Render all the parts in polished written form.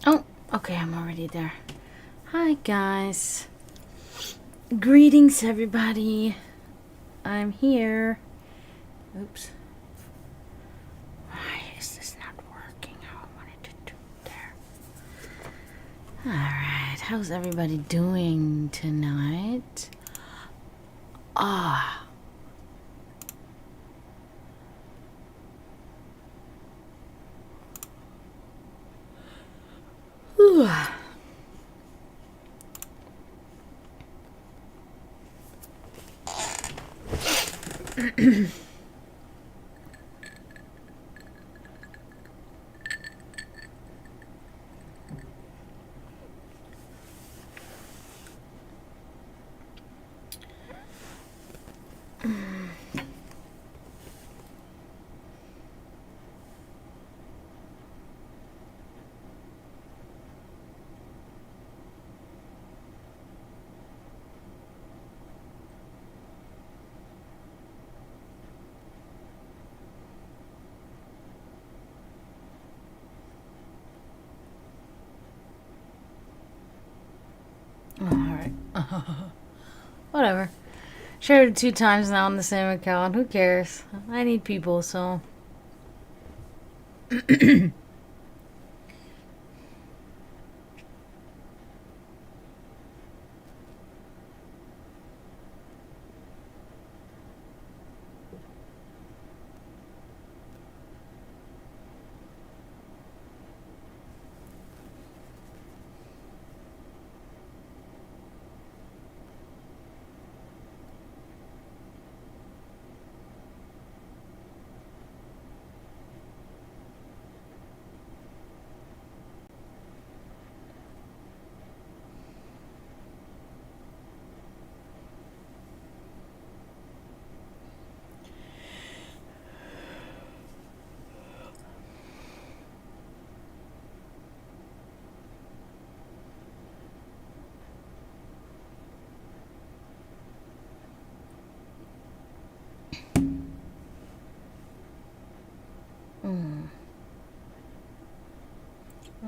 Oh, okay, I'm already there. Hi, guys. Greetings, everybody. I'm here. Oops. Why is this not working how I wanted to do there? Alright, how's everybody doing tonight? Ah. Ooh. Alright. Whatever. Shared it 2 times now on the same account. Who cares? I need people, so.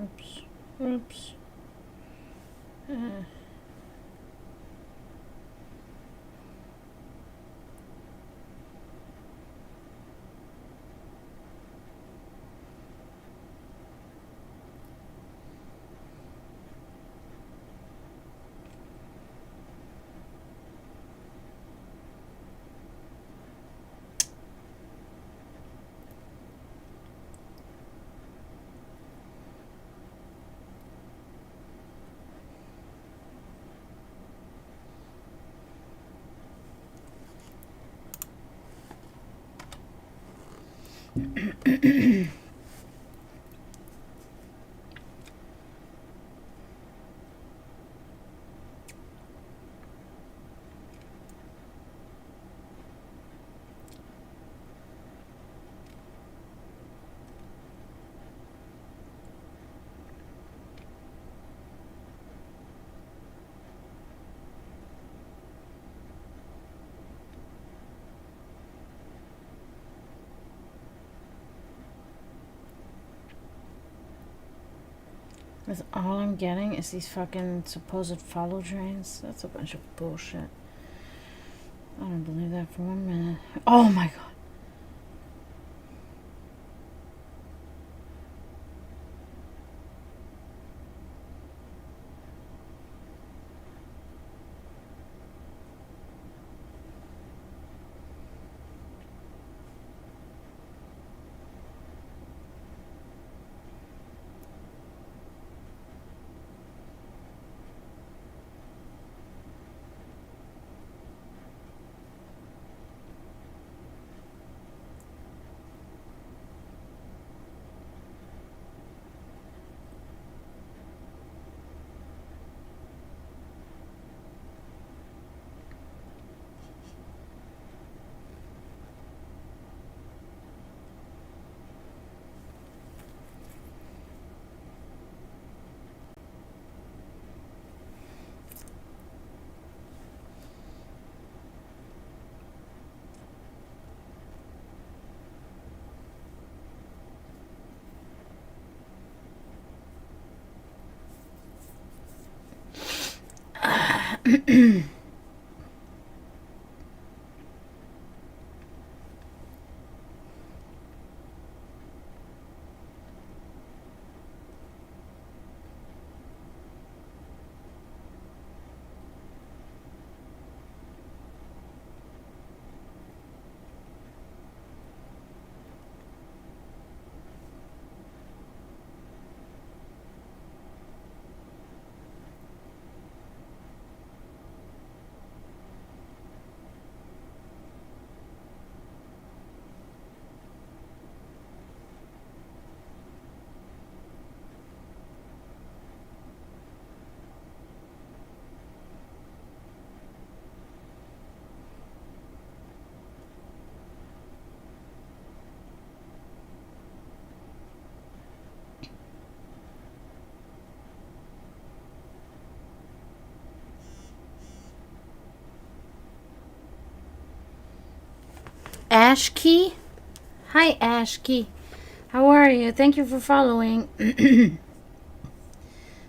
Oops. Oops. That's all I'm getting is these fucking supposed follow trains. That's a bunch of bullshit. I don't believe that for 1 minute. Oh my god. Ashkey? Hi, Ashkey. How are you? Thank you for following.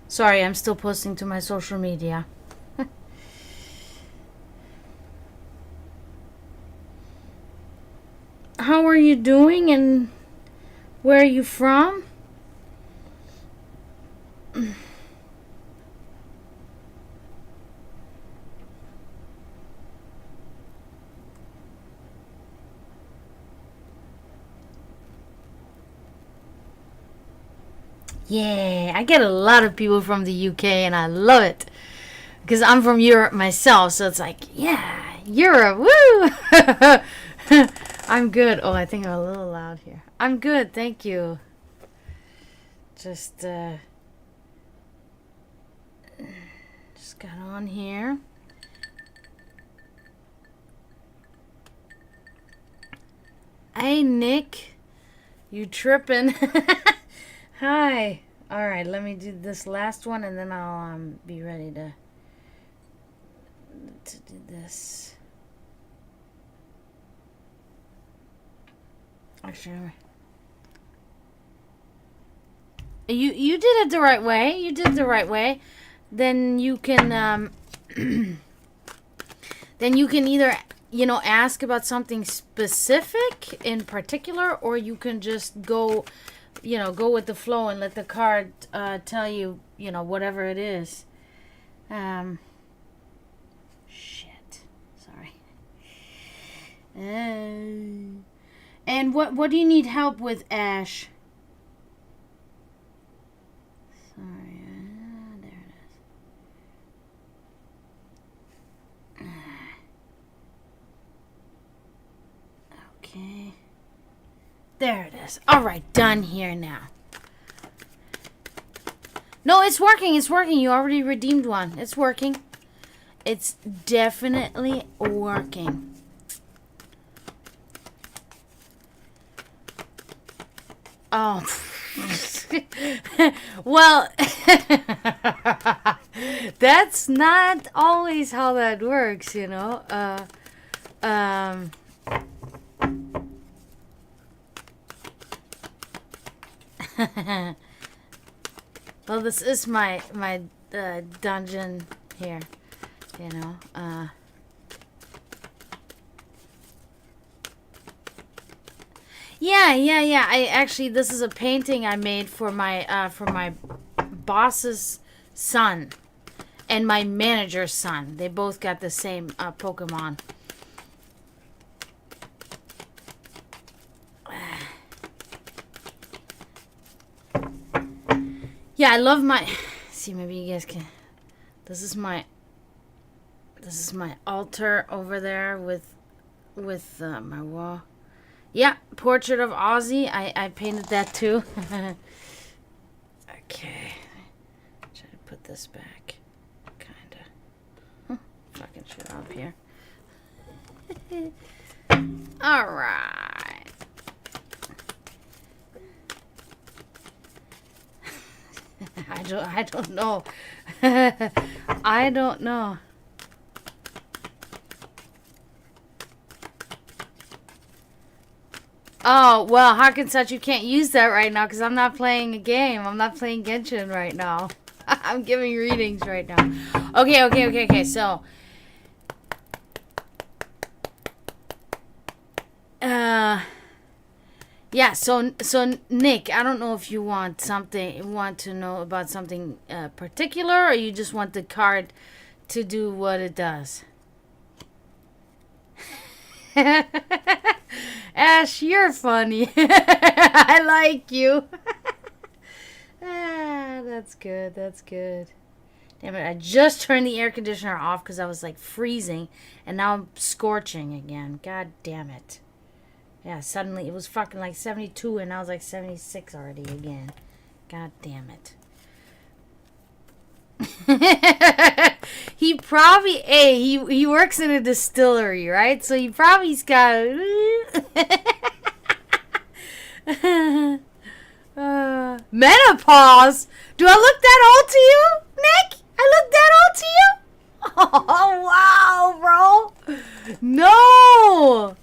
Sorry, I'm still posting to my social media. How are you doing and where are you from? Yeah, I get a lot of people from the UK and I love it. Because I'm from Europe myself, so it's like, yeah, Europe, woo! I'm good. Oh, I think I'm a little loud here. I'm good, thank you. Just got on here. Hey, Nick. You tripping? Hi. All right, let me do this last one and then I'll be ready to do this. Actually, you did it the right way. You did it the right way. Then you can then you can either ask about something specific in particular, or you can just go with the flow and let the card tell you, whatever it is. Shit. Sorry. And what do you need help with, Ash? Sorry. There it is. Okay. There it is. All right, done here now. No, it's working. It's working. You already redeemed one. It's working. It's definitely working. Oh. Well, that's not always how that works, Well, this is my dungeon here, Yeah. I actually, this is a painting I made for my boss's son and my manager's son. They both got the same Pokemon. Yeah, I love my. See, maybe you guys can. This is my altar over there with my wall. Yeah, portrait of Ozzy. I painted that too. Okay, try to put this back, kinda. Fucking shit up here. All right. I don't know. I don't know. Oh, well, Hawkins said you can't use that right now because I'm not playing a game. I'm not playing Genshin right now. I'm giving readings right now. Okay. So, yeah. So Nick, I don't know if you want to know about something particular, or you just want the card to do what it does. Ash, you're funny. I like you. That's good. Damn it, I just turned the air conditioner off because I was like freezing, and now I'm scorching again. God damn it. Yeah, suddenly it was fucking like 72 and now it's like 76 already again. God damn it. He probably, he works in a distillery, right? So he's got menopause. Do I look that old to you, Nick? I look that old to you? Oh, wow, bro. No.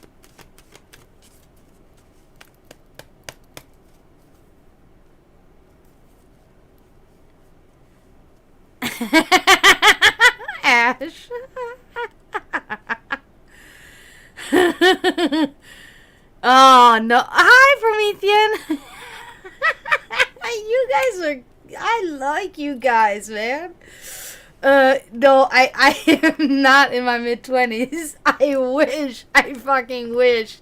Ash. Oh, no. Hi, Promethean. You guys are... I like you guys, man. No, I am not in my mid-20s. I wish. I fucking wish.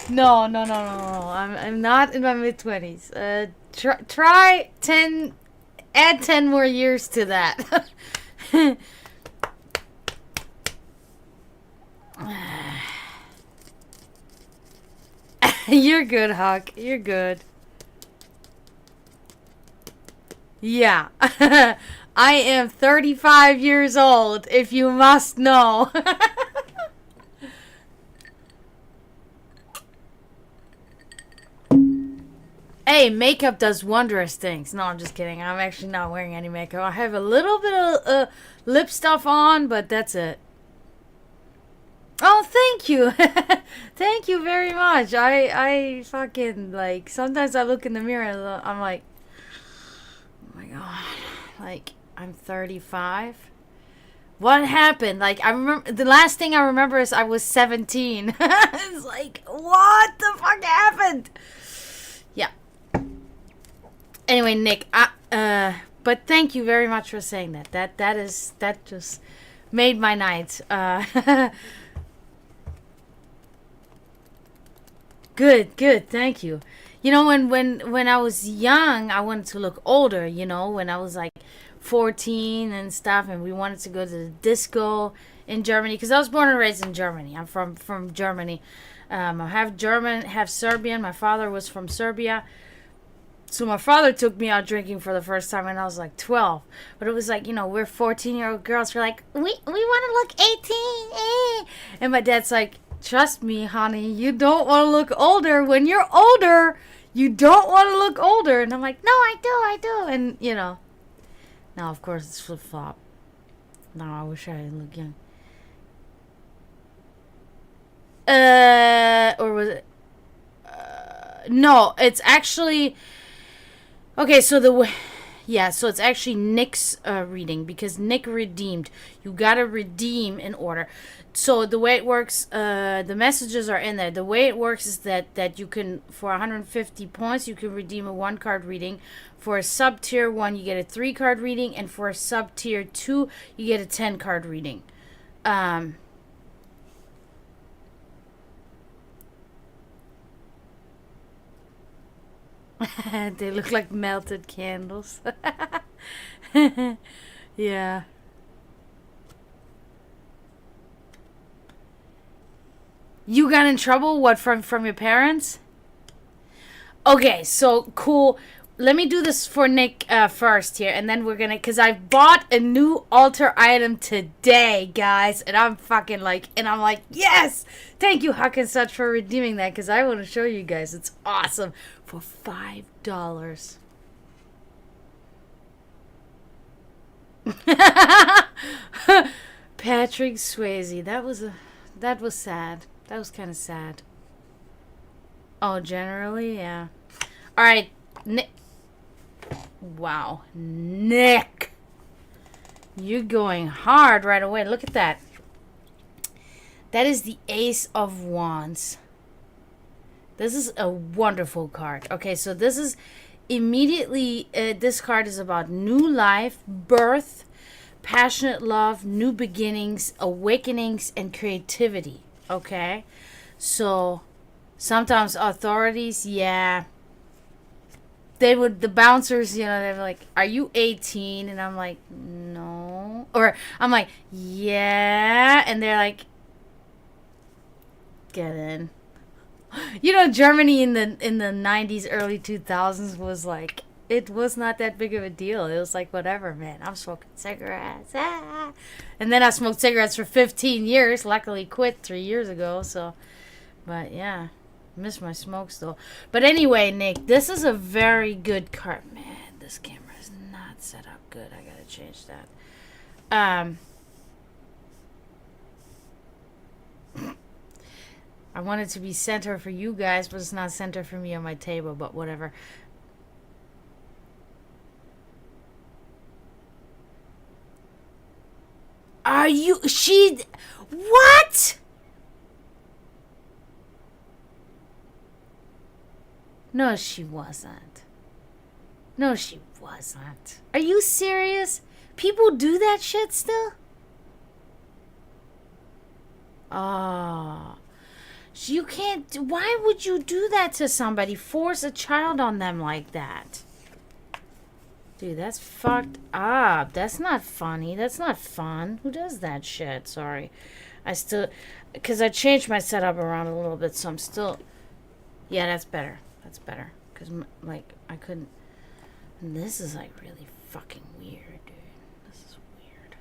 No. I'm not in my mid-20s. Try 10... Add 10 more years to that. You're good, Huck. You're good. Yeah. I am 35 years old, if you must know. Hey, makeup does wondrous things. No, I'm just kidding. I'm actually not wearing any makeup. I have a little bit of lip stuff on, but that's it. Oh, thank you. Thank you very much. I fucking, like, sometimes I look in the mirror and I'm like, oh my God. Like, I'm 35. What happened? Like, I remember, the last thing I remember is I was 17. It's like, what the fuck happened? Yeah. Anyway, Nick, but thank you very much for saying that. That just made my night. Good, thank you. You know, when I was young, I wanted to look older, you know, when I was like 14 and stuff, and we wanted to go to the disco in Germany, because I was born and raised in Germany. I'm from Germany. I have German, have Serbian. My father was from Serbia. So my father took me out drinking for the first time when I was like 12. But it was like, you know, we're 14-year-old girls. We're like, we want to look 18. And my dad's like, trust me, honey, you don't want to look older. When you're older, you don't want to look older. And I'm like, no, I do. And, you know, now, of course, it's flip-flop. Now I wish I looked young. Or was it? No, it's actually... Okay, so so it's actually Nick's reading, because Nick redeemed. You gotta redeem in order. So the way it works, the messages are in there. The way it works is that you can, for 150 points, you can redeem a 1-card reading. For a sub-tier 1, you get a 3-card reading, and for a sub-tier 2, you get a 10-card reading. They look like melted candles. Yeah. You got in trouble? What, from your parents? Okay, so cool. Let me do this for Nick first here, and then we're gonna, because I bought a new altar item today, guys, and I'm fucking like, yes! Thank you, Huck and Such, for redeeming that, because I want to show you guys. It's awesome. For $5. Patrick Swayze. That was sad. That was kind of sad. Oh, generally, yeah. All right, Nick. Wow. Nick. You're going hard right away. Look at that. That is the Ace of Wands. This is a wonderful card. Okay, so this is immediately, this card is about new life, birth, passionate love, new beginnings, awakenings, and creativity. Okay, so sometimes authorities, yeah, the bouncers, they're like, are you 18? And I'm like, no. Or I'm like, yeah. And they're like, get in. Germany in the 90s, early 2000s was like, it was not that big of a deal. It was like, whatever, man. I'm smoking cigarettes. Ah. And then I smoked cigarettes for 15 years. Luckily quit 3 years ago. So, but yeah, miss my smokes though. But anyway, Nick, this is a very good card. Man, this camera is not set up good. I gotta change that. I want it to be center for you guys, but it's not center for me on my table, but whatever. What? No, she wasn't. No, she wasn't. Are you serious? People do that shit still? Oh. You can't. Why would you do that to somebody? Force a child on them like that? Dude, that's fucked up. That's not funny. That's not fun. Who does that shit? Sorry. Because I changed my setup around a little bit, so I'm still. Yeah, that's better. That's better. Because, like, I couldn't. This is, like, really fucking weird, dude. This is weird.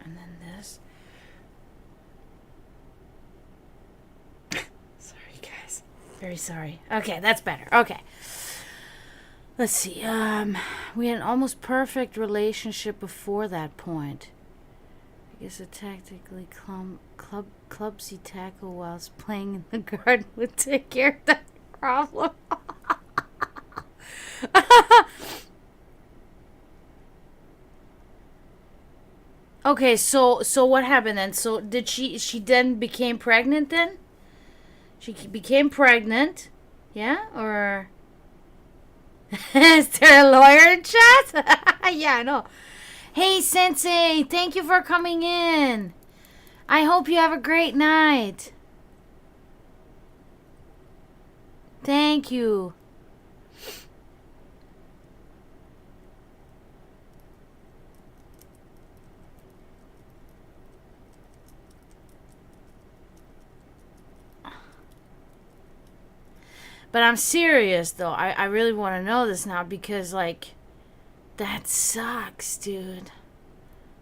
And then this. Sorry, guys. Very sorry. Okay, that's better. Okay. Let's see. We had an almost perfect relationship before that point. I guess a tactically clumsy tackle whilst playing in the garden would take care of that problem. Okay, so what happened then? So did she then became pregnant then? She became pregnant, yeah? Or is there a lawyer in chat? Yeah, I know. Hey, Sensei, thank you for coming in. I hope you have a great night. Thank you. But I'm serious, though. I really want to know this now because, like, that sucks, dude.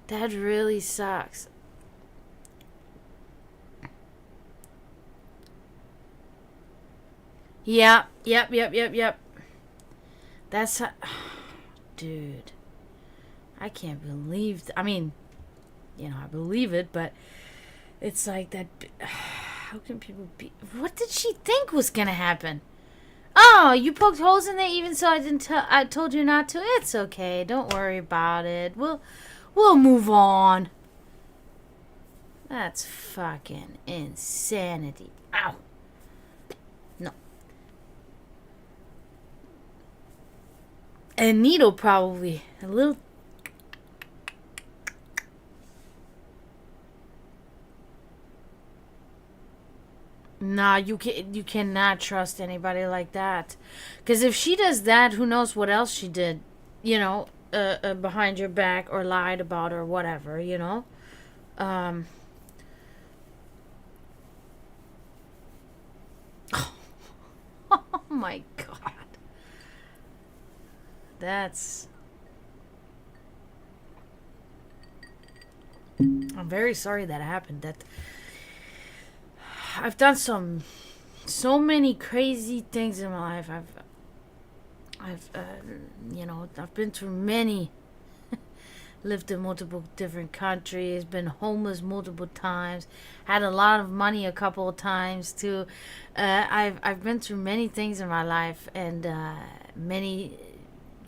That really sucks. Yep. That's... Dude. I can't believe... I mean, I believe it, but it's like that... How can people be... What did she think was gonna happen? Oh, you poked holes in there even so I told you not to. It's okay. Don't worry about it. We'll move on. That's fucking insanity. Ow. No. A needle probably. A little. Nah, you cannot trust anybody like that. Because if she does that, who knows what else she did, behind your back or lied about or whatever, Oh my God. That's... I'm very sorry that happened. I've done so many crazy things in my life. I've been through many lived in multiple different countries, been homeless multiple times, had a lot of money a couple of times too. I've been through many things in my life, and many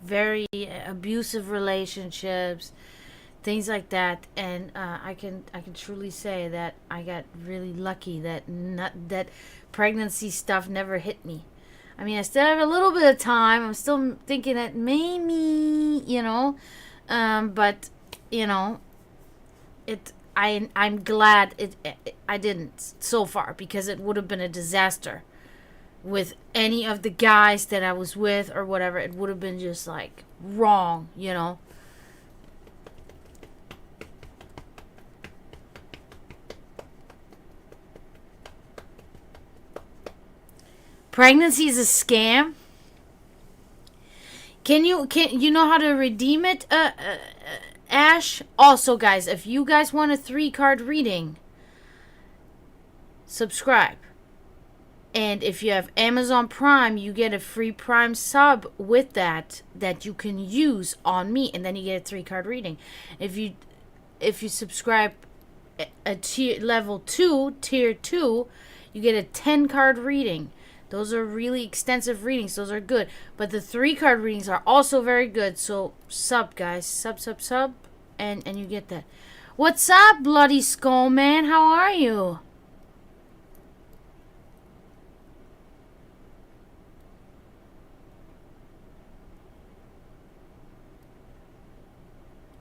very abusive relationships, things like that. And I can truly say that I got really lucky that that pregnancy stuff never hit me. I mean, I still have a little bit of time. I'm still thinking that maybe, but you know, I'm glad I didn't so far, because it would have been a disaster with any of the guys that I was with or whatever. It would have been just like wrong. Pregnancy is a scam. Can you know how to redeem it, Ash? Also, guys, if you guys want a 3-card reading, subscribe. And if you have Amazon Prime, you get a free Prime sub with that you can use on me, and then you get a 3-card reading. If you subscribe a tier 2, you get a 10-card reading. Those are really extensive readings. Those are good. But the 3-card readings are also very good. So sub, guys. Sub. And you get that. What's up, Bloody Skull Man? How are you?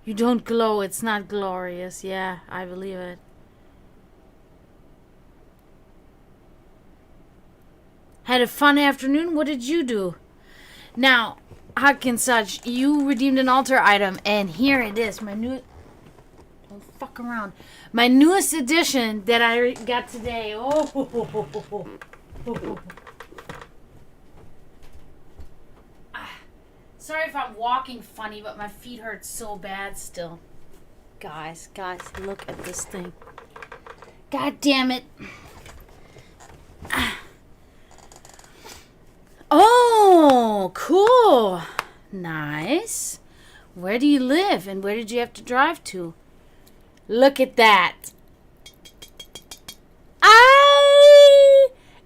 You don't glow. It's not glorious. Yeah, I believe it. Had a fun afternoon. What did you do? Now, Huck Such, you redeemed an altar item, and here it is. My new... Don't fuck around. My newest edition that I got today. Sorry if I'm walking funny, but my feet hurt so bad still. Guys, look at this thing. God damn it. Oh, cool. Nice. Where do you live, and where did you have to drive to? Look at that.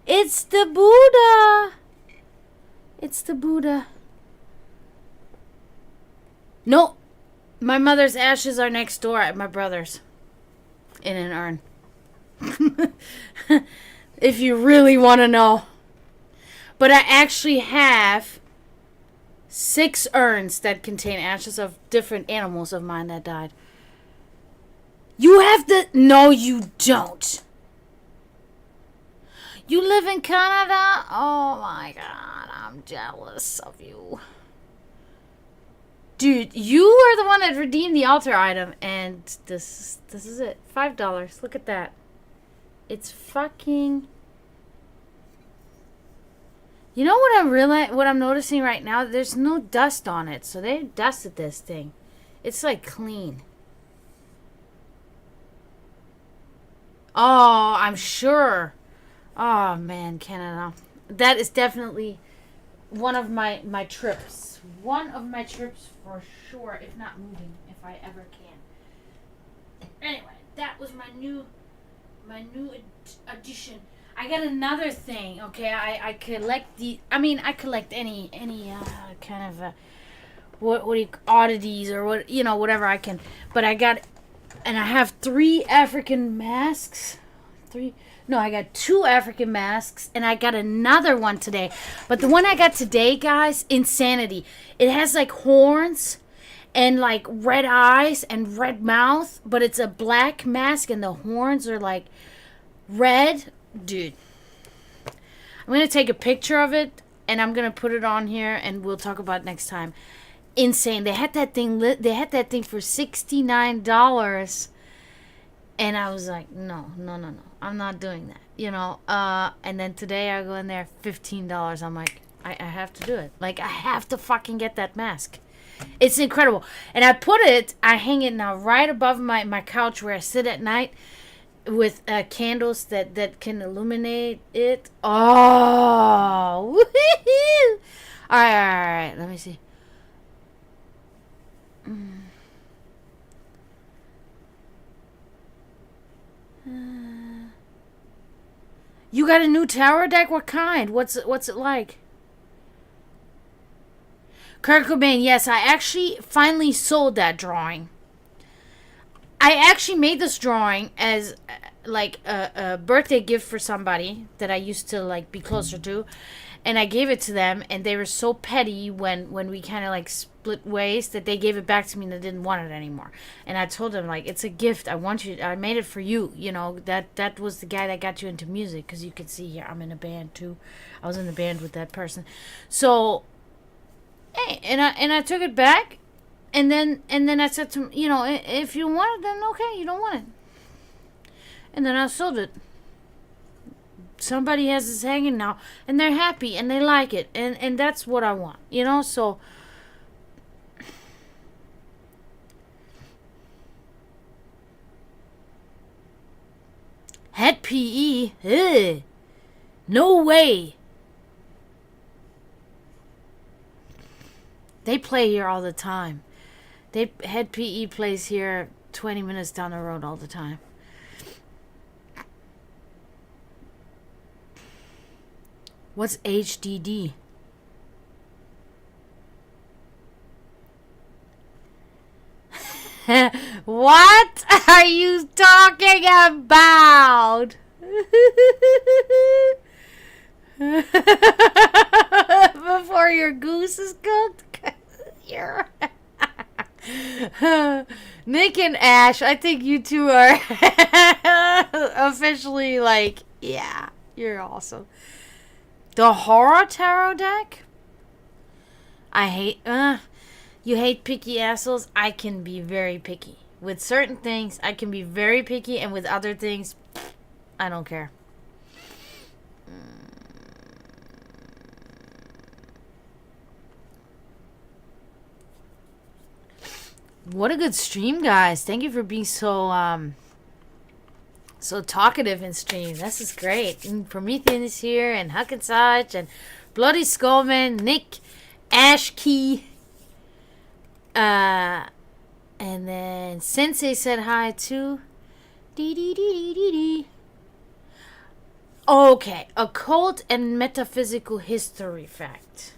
It's the Buddha. It's the Buddha. No, my mother's ashes are next door at my brother's in an urn. If you really want to know. But I actually have 6 urns that contain ashes of different animals of mine that died. You have the... No, you don't. You live in Canada? Oh my God, I'm jealous of you. Dude, you are the one that redeemed the altar item, and this is it. $5. Look at that. It's fucking... You know what I'm noticing right now? There's no dust on it, so they dusted this thing. It's like clean. Oh, I'm sure. Oh man, Canada. That is definitely one of my trips. One of my trips for sure, if not moving, if I ever can. Anyway, that was my new addition. I got another thing, okay? I collect I collect any kind of what do you, oddities or whatever I can. But I have 3 African masks. I got 2 African masks, and I got another one today. But the one I got today, guys, insanity. It has like horns and like red eyes and red mouth, but it's a black mask and the horns are like red. Dude, I'm going to take a picture of it, and I'm going to put it on here, and we'll talk about it next time. Insane. They had that thing for $69, and I was like, no, I'm not doing that, and then today I go in there, $15. I'm like, I have to do it. Like, I have to fucking get that mask. It's incredible. And I hang it now right above my couch where I sit at night, with candles that can illuminate it. Oh, woohoo! All right. Let me see. You got a new tarot deck? What kind? What's it like? Kurt Cobain, yes, I actually finally sold that drawing. I actually made this drawing as like a birthday gift for somebody that I used to like be closer to, and I gave it to them, and they were so petty when we kind of like split ways that they gave it back to me and they didn't want it anymore. And I told them, like, it's a gift. I made it for you. You know, that was the guy that got you into music, because you can see here I'm in a band too. I was in the band with that person. So, hey, and I took it back, and then I said to him, you know, if you want it, then okay, you don't want it. And then I sold it. Somebody has this hanging now, and they're happy, and they like it, and that's what I want, you know. So Het PE, ugh, no way. They play here all the time. Het PE plays here 20 minutes down the road all the time. What's HDD? What are you talking about? Before your goose is cooked? You're Nick and Ash, I think you two are officially like, yeah, you're awesome. The horror tarot deck? I hate, you hate picky assholes? I can be very picky. With certain things, I can be very picky, and with other things, I don't care. What a good stream, guys. Thank you for being so talkative in stream. This is great. And Promethean is here, and Huck and Such, and Bloody Skullman, Nick, Ash Key, and then Sensei said hi too. Dee. Okay, occult and metaphysical history fact.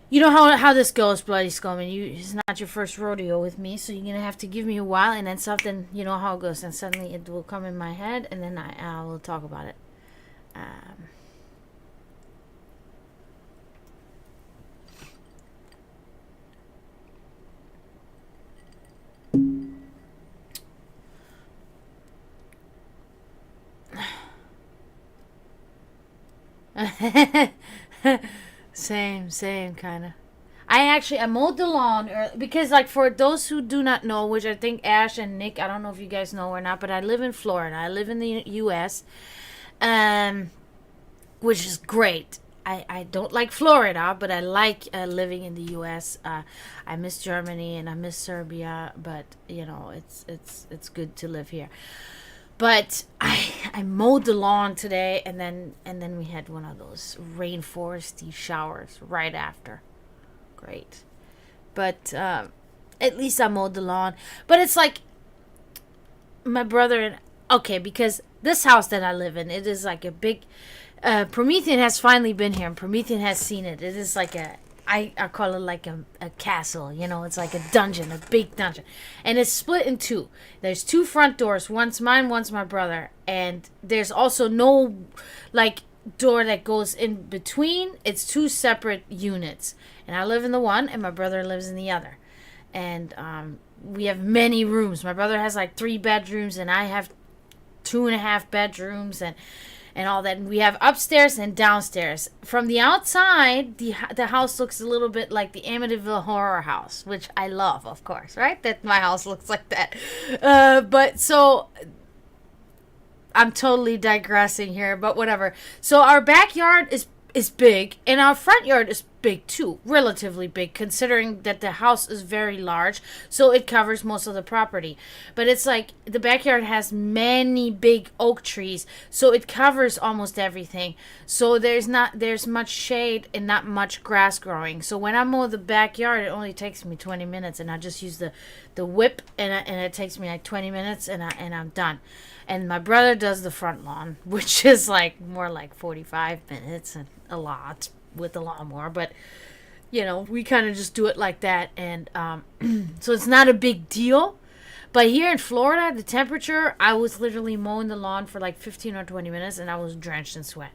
You know how this goes, Bloody Skullman. It's not your first rodeo with me, so you're going to have to give me a while, and then something, you know how it goes, and suddenly it will come in my head, and then I will talk about it. Same kind of. I mowed the lawn because, like, for those who do not know, which I think Ash and Nick, I don't know if you guys know or not, but I live in Florida. I live in the U.S., which is great. I don't like Florida, but I like living in the U.S. I miss Germany and I miss Serbia, but you know, it's good to live here. But I mowed the lawn today, and then we had one of those rainforesty showers right after. Great. But at least I mowed the lawn. But it's like my brother and okay, because this house that I live in, it is like a big Promethean has finally been here, and Promethean has seen it. It is like I call it like a castle, you know, it's like a dungeon, a big dungeon. And it's split in two. There's two front doors, one's mine, one's my brother. And there's also no, like, door that goes in between. It's two separate units. And I live in the one, and my brother lives in the other. And we have many rooms. My brother has like 3 bedrooms, and I have 2.5 bedrooms, and all that. And we have upstairs and downstairs. From the outside, the house looks a little bit like the Amityville Horror House, which I love, of course, right? That my house looks like that. But so I'm totally digressing here, but whatever. So our backyard is big, and our front yard is big too, relatively big, considering that the house is very large, so it covers most of the property. But it's like the backyard has many big oak trees, so it covers almost everything. So there's much shade and not much grass growing. So when I mow the backyard, it only takes me 20 minutes, and I just use the whip, and it takes me like 20 minutes, and I'm done. And my brother does the front lawn, which is like more like 45 minutes and a lot with the lawnmower. But, we kind of just do it like that. And so it's not a big deal. But here in Florida, the temperature, I was literally mowing the lawn for like 15 or 20 minutes and I was drenched in sweat.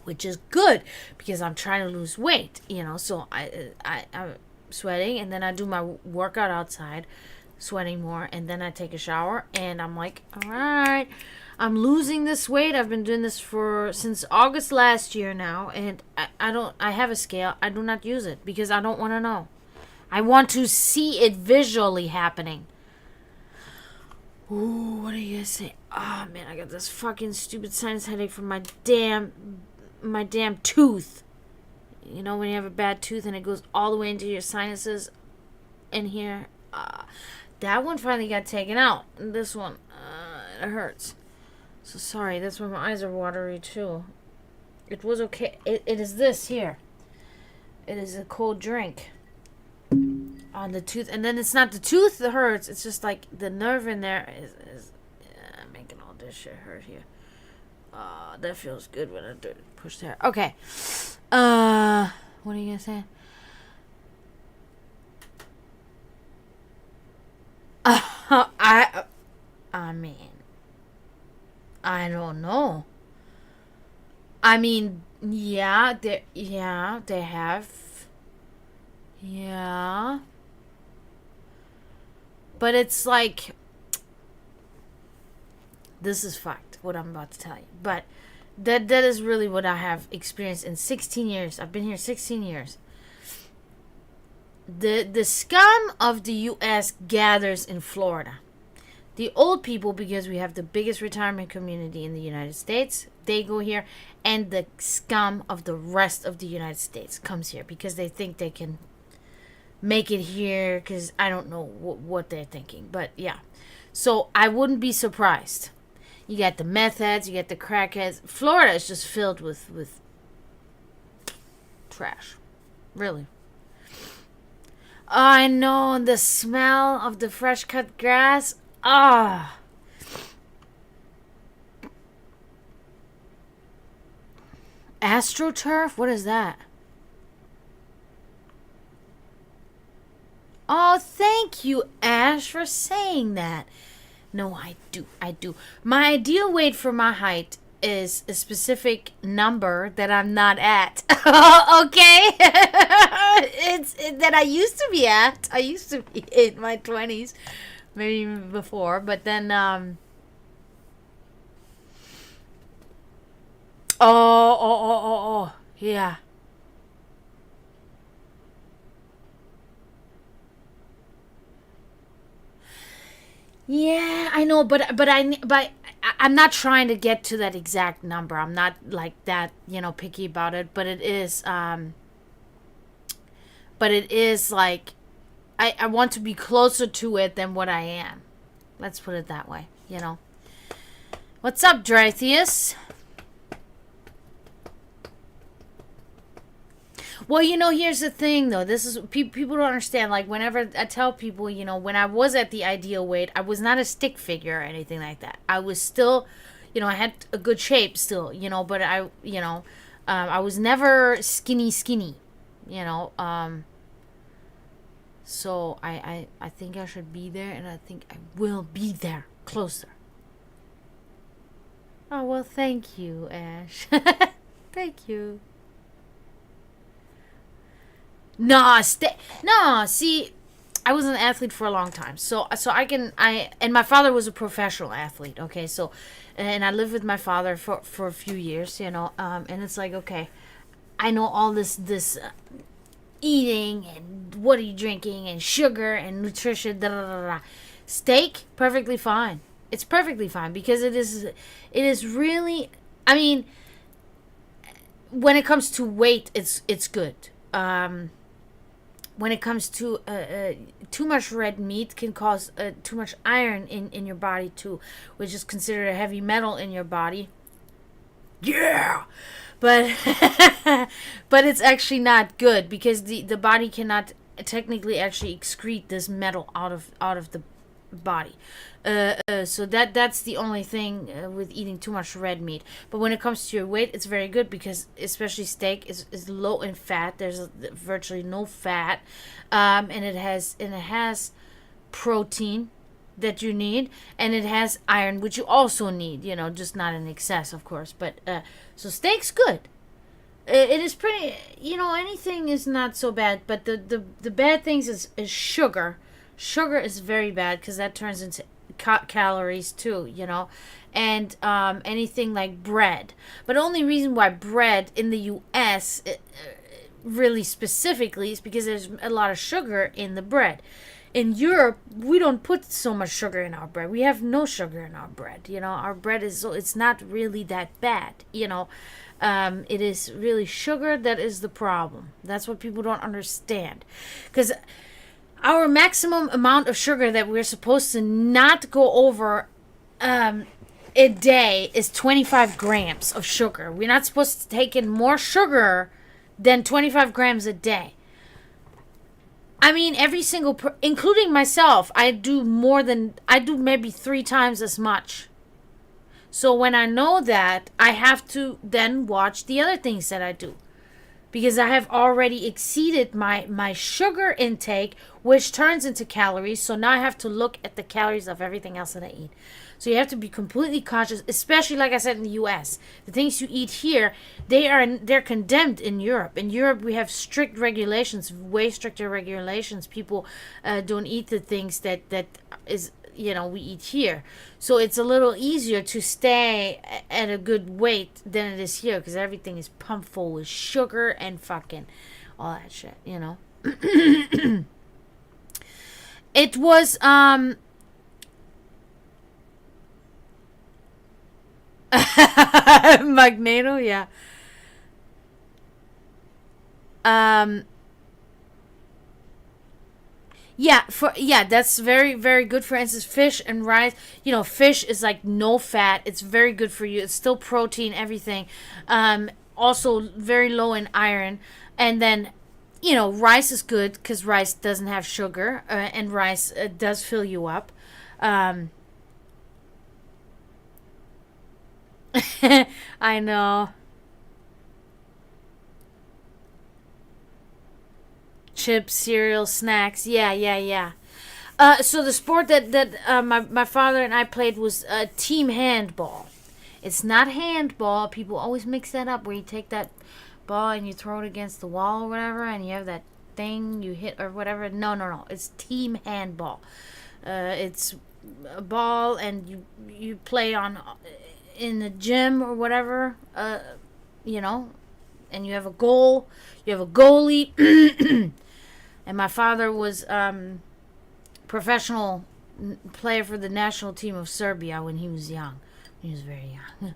Which is good because I'm trying to lose weight, So I'm sweating, and then I do my workout outside, sweating more, and then I take a shower, and I'm like, all right, I'm losing this weight. I've been doing this since August last year now, and I have a scale. I do not use it because I don't want to know. I want to see it visually happening. Ooh, what are you gonna say? Oh man, I got this fucking stupid sinus headache from my damn tooth. When you have a bad tooth and it goes all the way into your sinuses in here. That one finally got taken out. And this one, it hurts. So sorry, that's why my eyes are watery too. It was okay. It is this here. It is a cold drink on the tooth. And then it's not the tooth that hurts. It's just like the nerve in there is making all this shit hurt here. That feels good when I push there. Okay. What are you going to say? I mean, I don't know. I mean, yeah, they have. Yeah. But it's like, this is fact, what I'm about to tell you. But that is really what I have experienced in 16 years. I've been here 16 years. The scum of the U.S. gathers in Florida. The old people, because we have the biggest retirement community in the United States, they go here, and the scum of the rest of the United States comes here because they think they can make it here, because I don't know what they're thinking. But yeah, so I wouldn't be surprised. You got the meth heads, you got the crackheads. Florida is just filled with trash. Really. I know, the smell of the fresh cut grass. Ah. AstroTurf? What is that? Oh, thank you, Ash, for saying that. No, I do. My ideal weight for my height is a specific number that I'm not at. Okay? It's that I used to be at. I used to be in my 20s, maybe even before, but then yeah. Yeah, I know, but I'm not trying to get to that exact number. I'm not like that, picky about it. But it is like I want to be closer to it than what I am. Let's put it that way. What's up, Drytheus? Well, here's the thing, though. This is people don't understand. Like, whenever I tell people, when I was at the ideal weight, I was not a stick figure or anything like that. I was still, I had a good shape still, but I was never skinny, So I think I should be there, and I think I will be there, closer. Oh, well, thank you, Ash. Thank you. No, see, I was an athlete for a long time. So and my father was a professional athlete, okay? So, and I lived with my father for a few years, and it's like, okay, I know all this eating and what are you drinking and sugar and nutrition, da da da da. Steak, perfectly fine. It's perfectly fine because it is really, I mean, when it comes to weight, it's good. when it comes to too much red meat can cause too much iron in your body too, which is considered a heavy metal in your body. Yeah, but but it's actually not good because the body cannot technically actually excrete this metal out of the body. So that's the only thing with eating too much red meat. But when it comes to your weight, it's very good because especially steak is low in fat. There's virtually no fat, and it has protein that you need, and it has iron, which you also need. Just not in excess, of course. But so steak's good. It is pretty. Anything is not so bad, but the bad things is sugar. Sugar is very bad because that turns into calories too, and anything like bread. But the only reason why bread in the U.S. Really specifically is because there's a lot of sugar in the bread. In Europe, we don't put so much sugar in our bread. We have no sugar in our bread. Our bread it's not really that bad. It is really sugar that is the problem. That's what people don't understand, because our maximum amount of sugar that we're supposed to not go over a day is 25 grams of sugar. We're not supposed to take in more sugar than 25 grams a day. I mean, every single, including myself, I do maybe 3 times as much. So when I know that, I have to then watch the other things that I do, because I have already exceeded my sugar intake, which turns into calories. So now I have to look at the calories of everything else that I eat. So you have to be completely conscious, especially like I said in the U.S. The things you eat here, they're condemned in Europe. In Europe, we have strict regulations, way stricter regulations. People don't eat the things that is we eat here. So it's a little easier to stay at a good weight than it is here, because everything is pumped full with sugar and fucking all that shit. It was Magneto, yeah. Um, yeah, that's very, very good. For instance, fish and rice. Fish is like no fat. It's very good for you. It's still protein, everything. Also very low in iron. And then, rice is good because rice doesn't have sugar, and rice does fill you up. Um, I know. Chips, cereal, snacks. Yeah, yeah, yeah. So the sport that my father and I played was team handball. It's not handball. People always mix that up, where you take that ball and you throw it against the wall or whatever, and you have that thing you hit or whatever. No, no, no. It's team handball. It's a ball, and you play on in the gym or whatever. You know, and you have a goal. You have a goalie. And my father was professional player for the national team of Serbia when he was young. He was very young.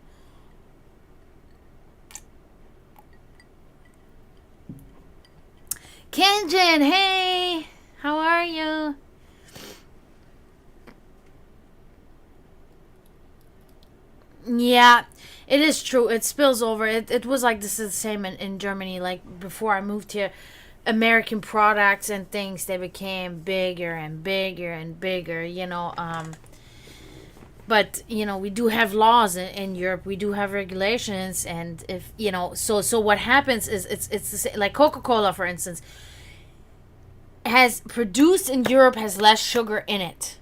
Kenjin, hey! How are you? Yeah, it is true. It spills over. It was like this is the same in Germany. Like before I moved here, American products and things, they became bigger and bigger and bigger. But we do have laws in Europe. We do have regulations, and if so what happens is it's the same. Like Coca-Cola, for instance, has produced in Europe has less sugar in it.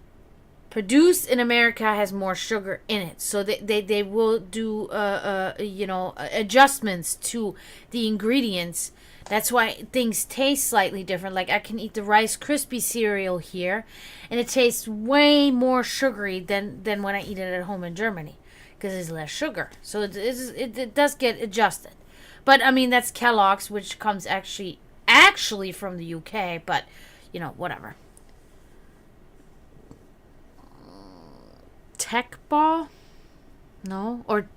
Produced in America has more sugar in it. So they will do adjustments to the ingredients. That's why things taste slightly different. Like I can eat the Rice Krispie cereal here, and it tastes way more sugary than when I eat it at home in Germany, because there's less sugar. So it does get adjusted. But I mean, that's Kellogg's, which comes actually from the UK. But whatever. Tech ball? No, or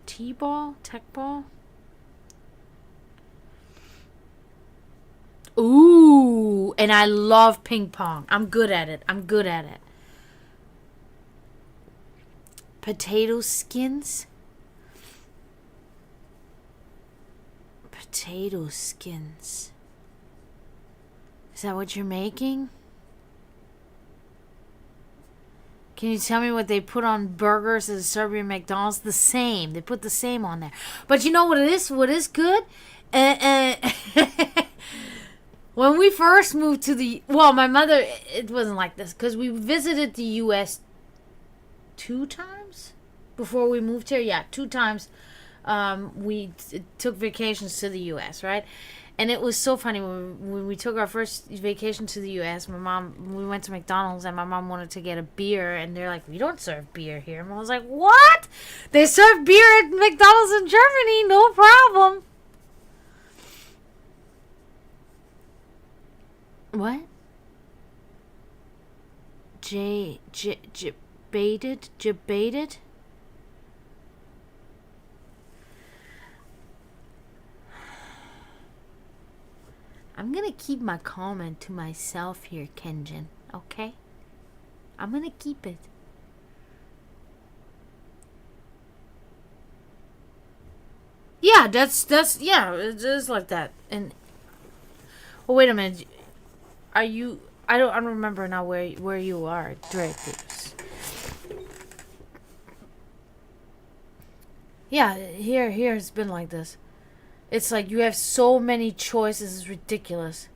T-ball? Tech ball? Ooh, and I love ping pong. I'm good at it. Potato skins. Potato skins. Is that what you're making? Can you tell me what they put on burgers at the Serbian McDonald's? The same. They put the same on there. But you know what it is? What is good? When we first moved to my mother, it wasn't like this. Because we visited the U.S. 2 times before we moved here. Yeah, 2 times. We took vacations to the U.S., right? And it was so funny when we took our first vacation to the U.S. We went to McDonald's and my mom wanted to get a beer, and they're like, "We don't serve beer here." And I was like, "What? They serve beer at McDonald's in Germany, no problem." What? Debated? I'm gonna keep my comment to myself here, Kenjin. Okay? I'm gonna keep it. Yeah, that's yeah, it is like that. And oh, wait a minute. Are you? I don't remember now where you are, Drake. Yeah, here it's been like this. It's like you have so many choices. It's ridiculous.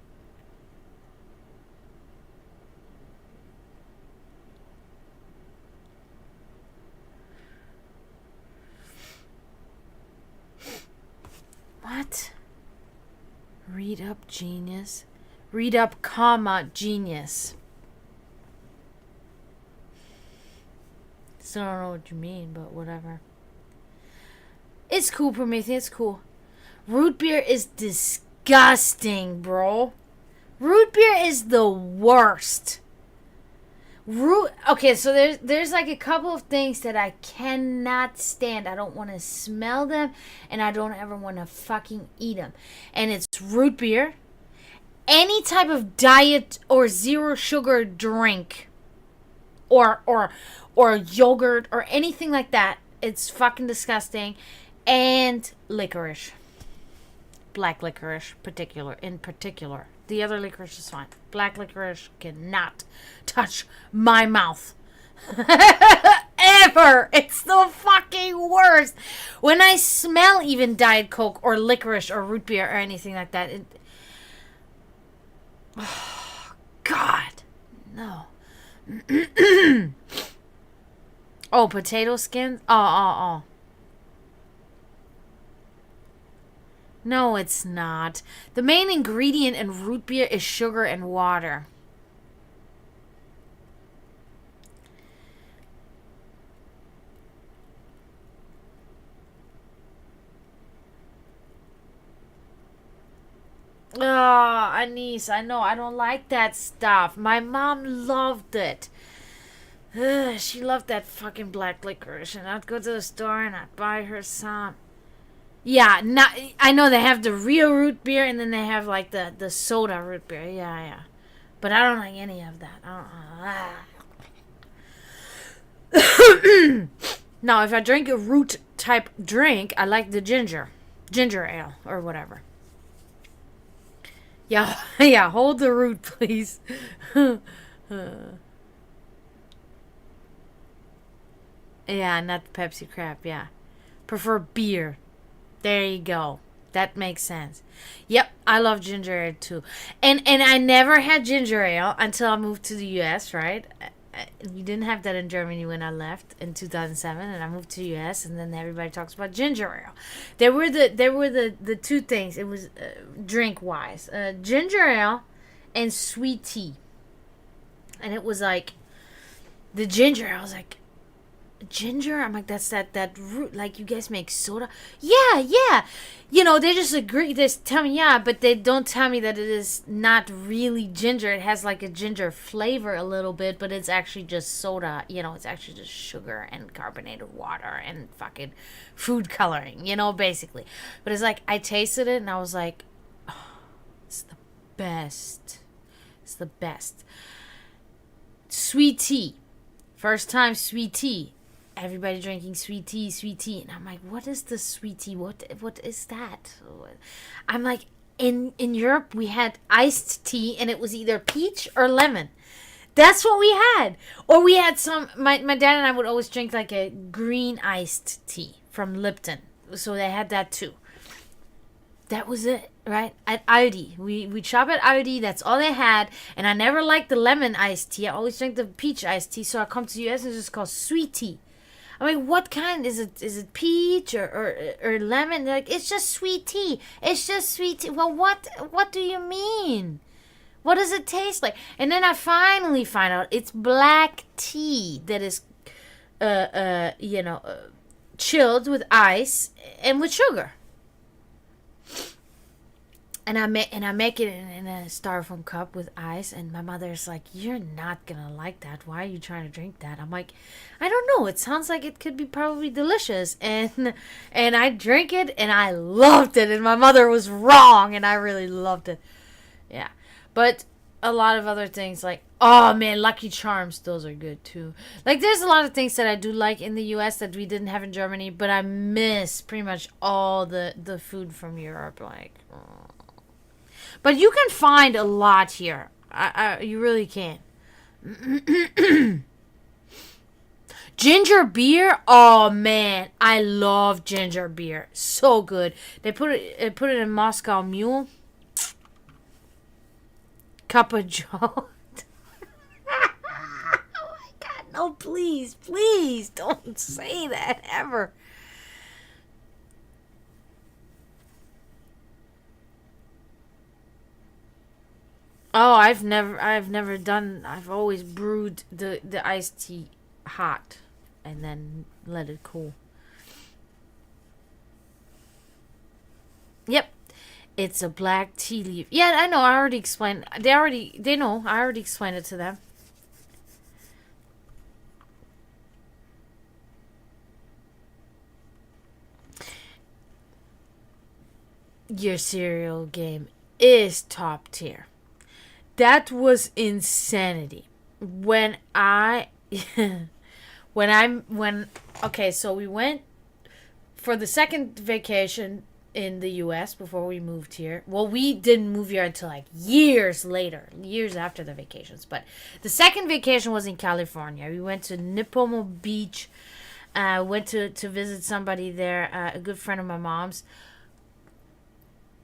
What? Read up, genius. Read up, comma, genius. Still don't know what you mean, but whatever. It's cool, Prometheus. It's cool. Root beer is disgusting, bro. Root beer is the worst. Okay, so there's like a couple of things that I cannot stand. I don't want to smell them, and I don't ever want to fucking eat them. And it's root beer, any type of diet or zero sugar drink, or yogurt or anything like that. It's fucking disgusting. And licorice. Black licorice in particular. The other licorice is fine. Black licorice cannot touch my mouth. Ever. It's the fucking worst. When I smell even Diet Coke or licorice or root beer or anything like that, oh, God. No. Oh, potato skins? Oh. No, it's not. The main ingredient in root beer is sugar and water. Oh, Anise, I know. I don't like that stuff. My mom loved it. She loved that fucking black licorice. And I'd go to the store and I'd buy her some. Yeah, I know they have the real root beer and then they have like the soda root beer. Yeah. But I don't like any of that. Now, if I drink a root type drink, I like the ginger ale or whatever. Yeah, hold the root, please. Yeah, not the Pepsi crap, yeah. Prefer beer. There you go. That makes sense. Yep, I love ginger ale too. And I never had ginger ale until I moved to the US, right? We didn't have that in Germany when I left in 2007, and I moved to the US, and then everybody talks about ginger ale. There were the two things. It was drink wise, ginger ale and sweet tea. And it was like the ginger. I was like, ginger? I'm like, that's that root. Like, you guys make soda? Yeah. You know, they just agree. They tell me, yeah, but they don't tell me that it is not really ginger. It has like a ginger flavor a little bit, but it's actually just soda. You know, it's actually just sugar and carbonated water and fucking food coloring, you know, basically. But it's like, I tasted it and I was like, oh, it's the best. It's the best. Sweet tea. First time sweet tea. Everybody drinking sweet tea, sweet tea. And I'm like, what is the sweet tea? What is that? I'm like, in Europe, we had iced tea, and it was either peach or lemon. That's what we had. Or we had some, my dad and I would always drink like a green iced tea from Lipton. So they had that too. That was it, right? At Aldi. We'd shop at Aldi. That's all they had. And I never liked the lemon iced tea. I always drank the peach iced tea. So I come to the US and it's just called sweet tea. I'm like, what kind? Is it peach or lemon? They're like, it's just sweet tea. It's just sweet tea. Well, what do you mean? What does it taste like? And then I finally find out it's black tea that is, chilled with ice and with sugar. And I make it in a styrofoam cup with ice, and my mother's like, "You're not gonna like that. Why are you trying to drink that?" I'm like, "I don't know. It sounds like it could be probably delicious." And I drank it, and I loved it. And my mother was wrong, and I really loved it. Yeah, but a lot of other things like, oh man, Lucky Charms, those are good too. Like, there's a lot of things that I do like in the U.S. that we didn't have in Germany, but I miss pretty much all the food from Europe. Like. But you can find a lot here. You really can. Ginger beer? Oh, man. I love ginger beer. So good. They put it in Moscow Mule. Cup of Joe. Oh, my God. No, please. Please don't say that ever. Oh, I've never done. I've always brewed the iced tea hot, and then let it cool. Yep, it's a black tea leaf. Yeah, I know. I already explained. They know. I already explained it to them. Your cereal game is top tier. That was insanity. When I when okay, so we went for the second vacation in the US before we moved here. Well, we didn't move here until like years later, years after the vacations. But the second vacation was in California. We went to Nipomo Beach. Went to visit somebody there, a good friend of my mom's,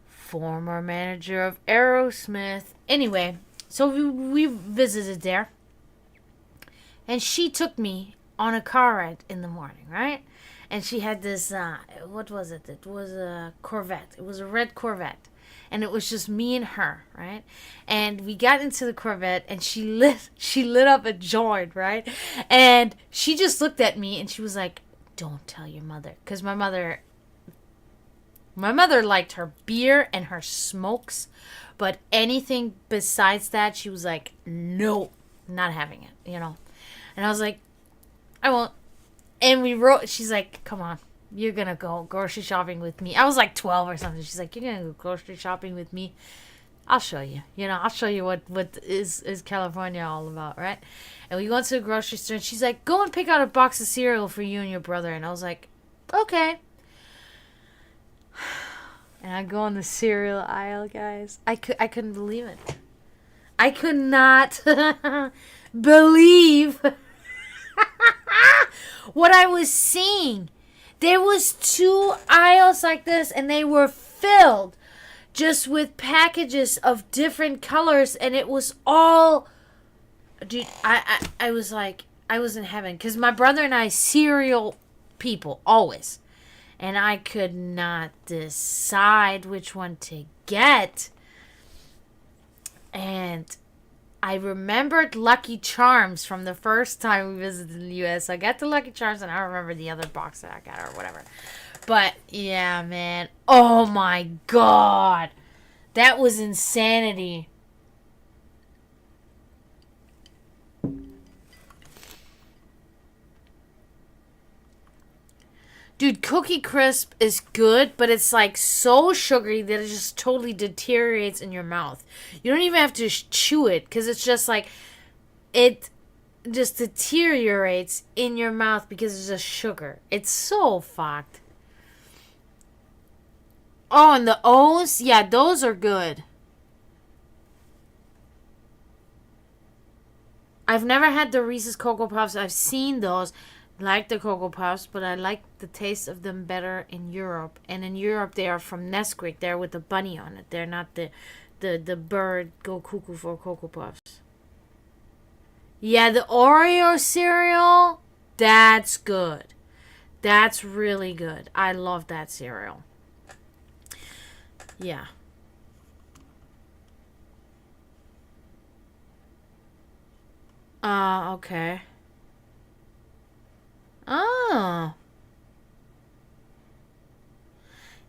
former manager of Aerosmith. Anyway, so we visited there. And she took me on a car ride in the morning, right? And she had this, what was it? It was a Corvette. It was a red Corvette. And it was just me and her, right? And we got into the Corvette, and she lit up a joint, right? And she just looked at me, and she was like, "Don't tell your mother," because my mother liked her beer and her smokes, but anything besides that, she was like, "No, not having it," you know. And I was like, "I won't." And she's like, "Come on, you're gonna go grocery shopping with me." I was like 12 or something. She's like, "You're gonna go grocery shopping with me? I'll show you. You know, I'll show you what is California all about, right?" And we went to the grocery store, and she's like, "Go and pick out a box of cereal for you and your brother." And I was like, "Okay." And I go on the cereal aisle, guys. I couldn't believe it. I could not believe what I was seeing. There was 2 aisles like this, and they were filled just with packages of different colors, and it was all, dude, I was like, I was in heaven, because my brother and I cereal people always, and I could not decide which one to get. And I remembered Lucky Charms from the first time we visited the U.S. I got the Lucky Charms, and I remember the other box that I got or whatever. But, yeah, man. Oh, my God. That was insanity. Dude, Cookie Crisp is good, but it's like so sugary that it just totally deteriorates in your mouth. You don't even have to chew it because it's just like it just deteriorates in your mouth because it's just sugar. It's so fucked. Oh, and the O's, yeah, those are good. I've never had the Reese's Cocoa Puffs. I've seen those, like the Cocoa Puffs, but I like the taste of them better in Europe. And in Europe, they are from Nesquik. They're with the bunny on it. They're not the bird go cuckoo for Cocoa Puffs. Yeah, the Oreo cereal, that's good. That's really good. I love that cereal. Yeah. Okay. Oh.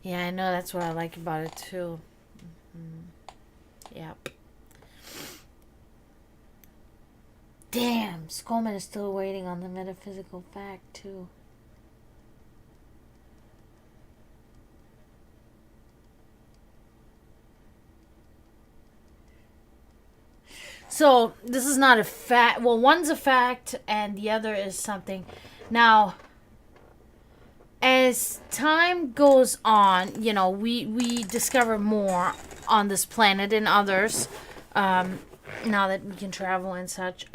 Yeah, I know that's what I like about it too. Yep. Damn, Skullman is still waiting on the metaphysical fact too. So this is not a fact. Well, one's a fact, and the other is something. Now, as time goes on, we discover more on this planet and others. Now that we can travel and such.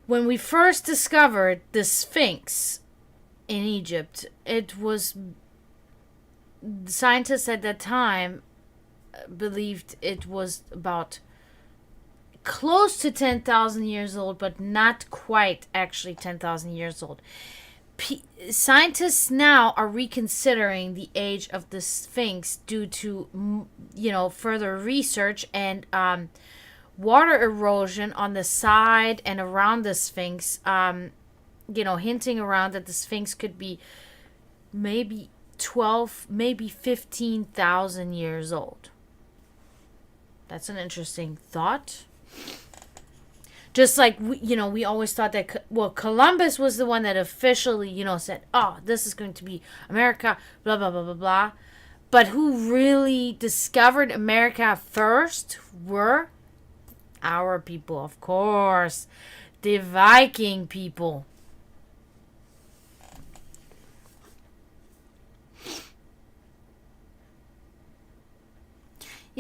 When we first discovered the Sphinx in Egypt, it was scientists at that time believed it was about close to 10,000 years old, but not quite actually 10,000 years old. Scientists now are reconsidering the age of the Sphinx due to, further research and water erosion on the side and around the Sphinx, hinting around that the Sphinx could be maybe 12, maybe 15,000 years old. That's an interesting thought. Just like, we always thought that, Columbus was the one that officially, said, oh, this is going to be America, blah, blah, blah, blah, blah. But who really discovered America first were our people, of course. The Viking people.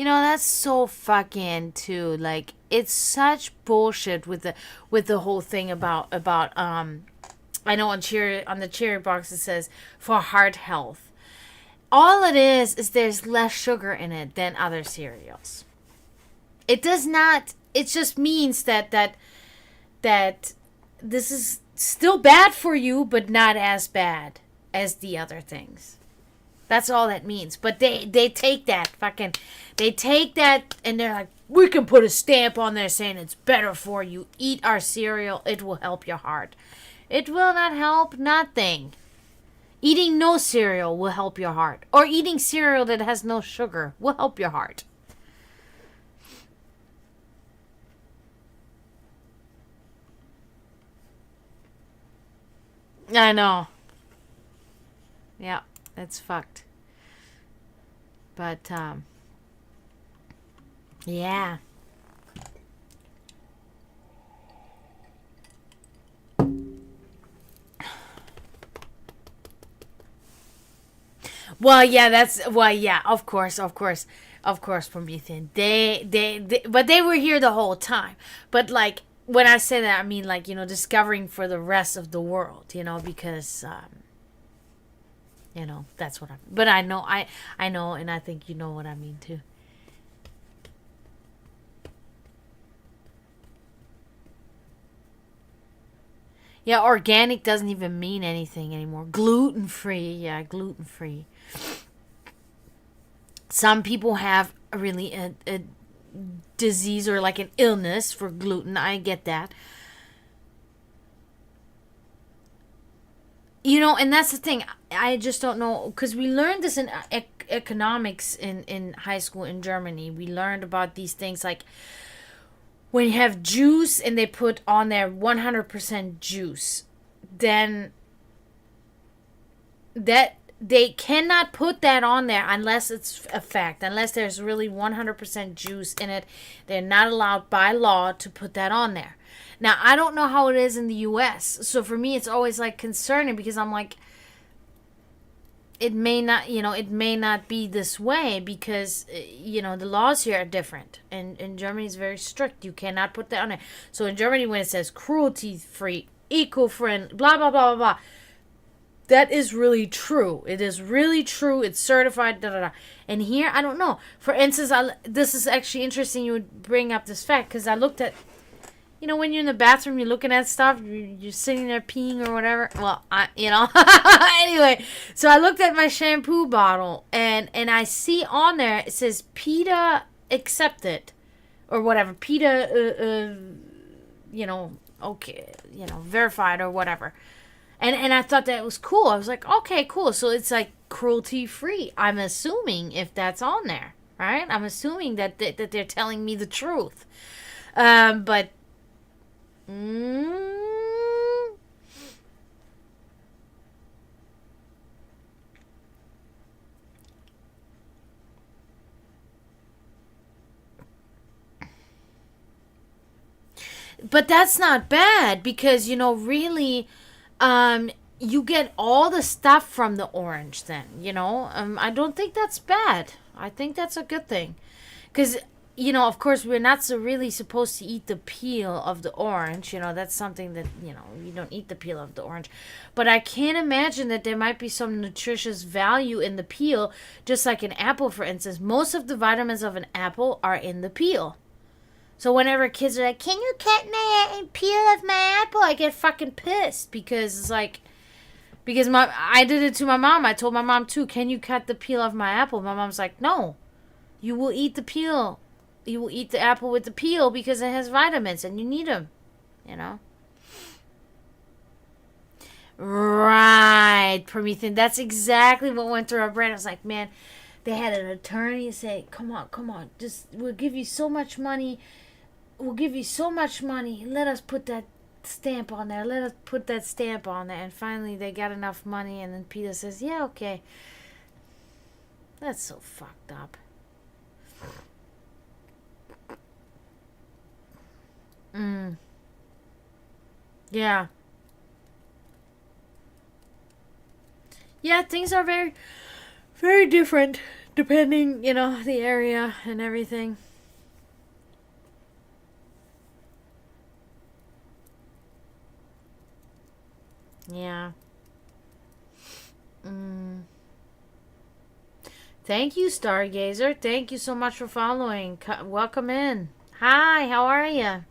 That's so fucking too. Like, it's such bullshit with the whole thing about I know on the cherry box it says for heart health. All it is there's less sugar in it than other cereals. It does not. It just means that this is still bad for you, but not as bad as the other things. That's all that means. But they take that and they're like, we can put a stamp on there saying it's better for you. Eat our cereal. It will help your heart. It will not help nothing. Eating no cereal will help your heart. Or eating cereal that has no sugar will help your heart. I know. Yeah, it's fucked. But, yeah. Well, yeah, of course, Promethean. But they were here the whole time. But, like, when I say that, I mean, like, discovering for the rest of the world, because, that's what but I know, I know, and I think you know what I mean, too. Yeah, organic doesn't even mean anything anymore. Gluten free, yeah, gluten free. Some people have a disease or like an illness for gluten. I get that. And that's the thing. I just don't know, because we learned this in economics in high school in Germany. We learned about these things like when you have juice and they put on there 100% juice, then that they cannot put that on there unless it's a fact, unless there's really 100% juice in it. They're not allowed by law to put that on there. Now, I don't know how it is in the US. So for me, it's always like concerning because I'm like, it may not, it may not be this way because, the laws here are different. And Germany is very strict. You cannot put that on there. So in Germany, when it says cruelty free, eco-friendly, blah, blah, blah, blah, blah, that is really true. It is really true. It's certified, da, da, da. And here, I don't know. For instance, this is actually interesting you would bring up this fact because I looked at, when you're in the bathroom, you're looking at stuff, you're sitting there peeing or whatever. Well, anyway, so I looked at my shampoo bottle and I see on there, it says PETA accepted or whatever. PETA, okay, verified or whatever. And I thought that was cool. I was like, okay, cool. So it's like cruelty free. I'm assuming if that's on there, right? I'm assuming that they're telling me the truth. But but that's not bad because really you get all the stuff from the orange then, I don't think that's bad. I think that's a good thing. Because, of course, we're not so really supposed to eat the peel of the orange. That's something that, you don't eat the peel of the orange. But I can't imagine that there might be some nutritious value in the peel, just like an apple, for instance. Most of the vitamins of an apple are in the peel. So whenever kids are like, can you cut my peel of my apple? I get fucking pissed because it's like, I did it to my mom. I told my mom too, can you cut the peel of my apple? My mom's like, no, you will eat the peel. You will eat the apple with the peel because it has vitamins and you need them, Right, Promethean. That's exactly what went through our brain. I was like, man, they had an attorney say, come on, just, we'll give you so much money. Let us put that stamp on there. And finally they got enough money and then PETA says, yeah, okay. That's so fucked up. Yeah. Yeah, things are very, very different depending, the area and everything. Yeah. Thank you, Stargazer. Thank you so much for following. Welcome in. Hi, how are you?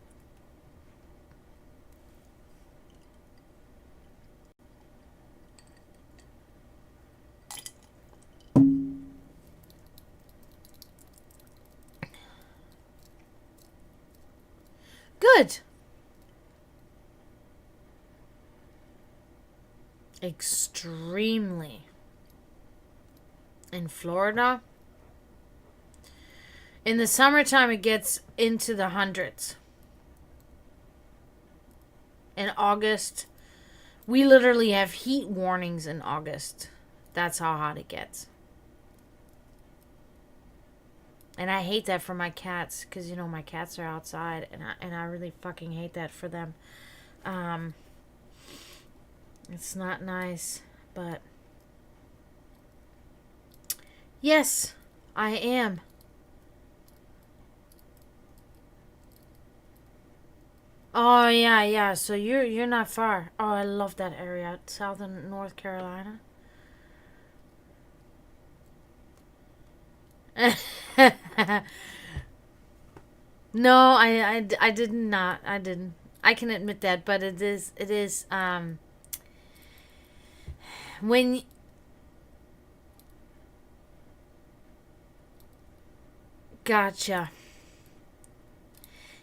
Good. Extremely. In Florida, in the summertime, it gets into the hundreds. In August, we literally have heat warnings in August. That's how hot it gets. And I hate that for my cats because, my cats are outside and I really fucking hate that for them. It's not nice, but yes, I am. Oh yeah. So you're not far. Oh, I love that area, southern North Carolina. No, I did not. I didn't. I can admit that, but it is when gotcha.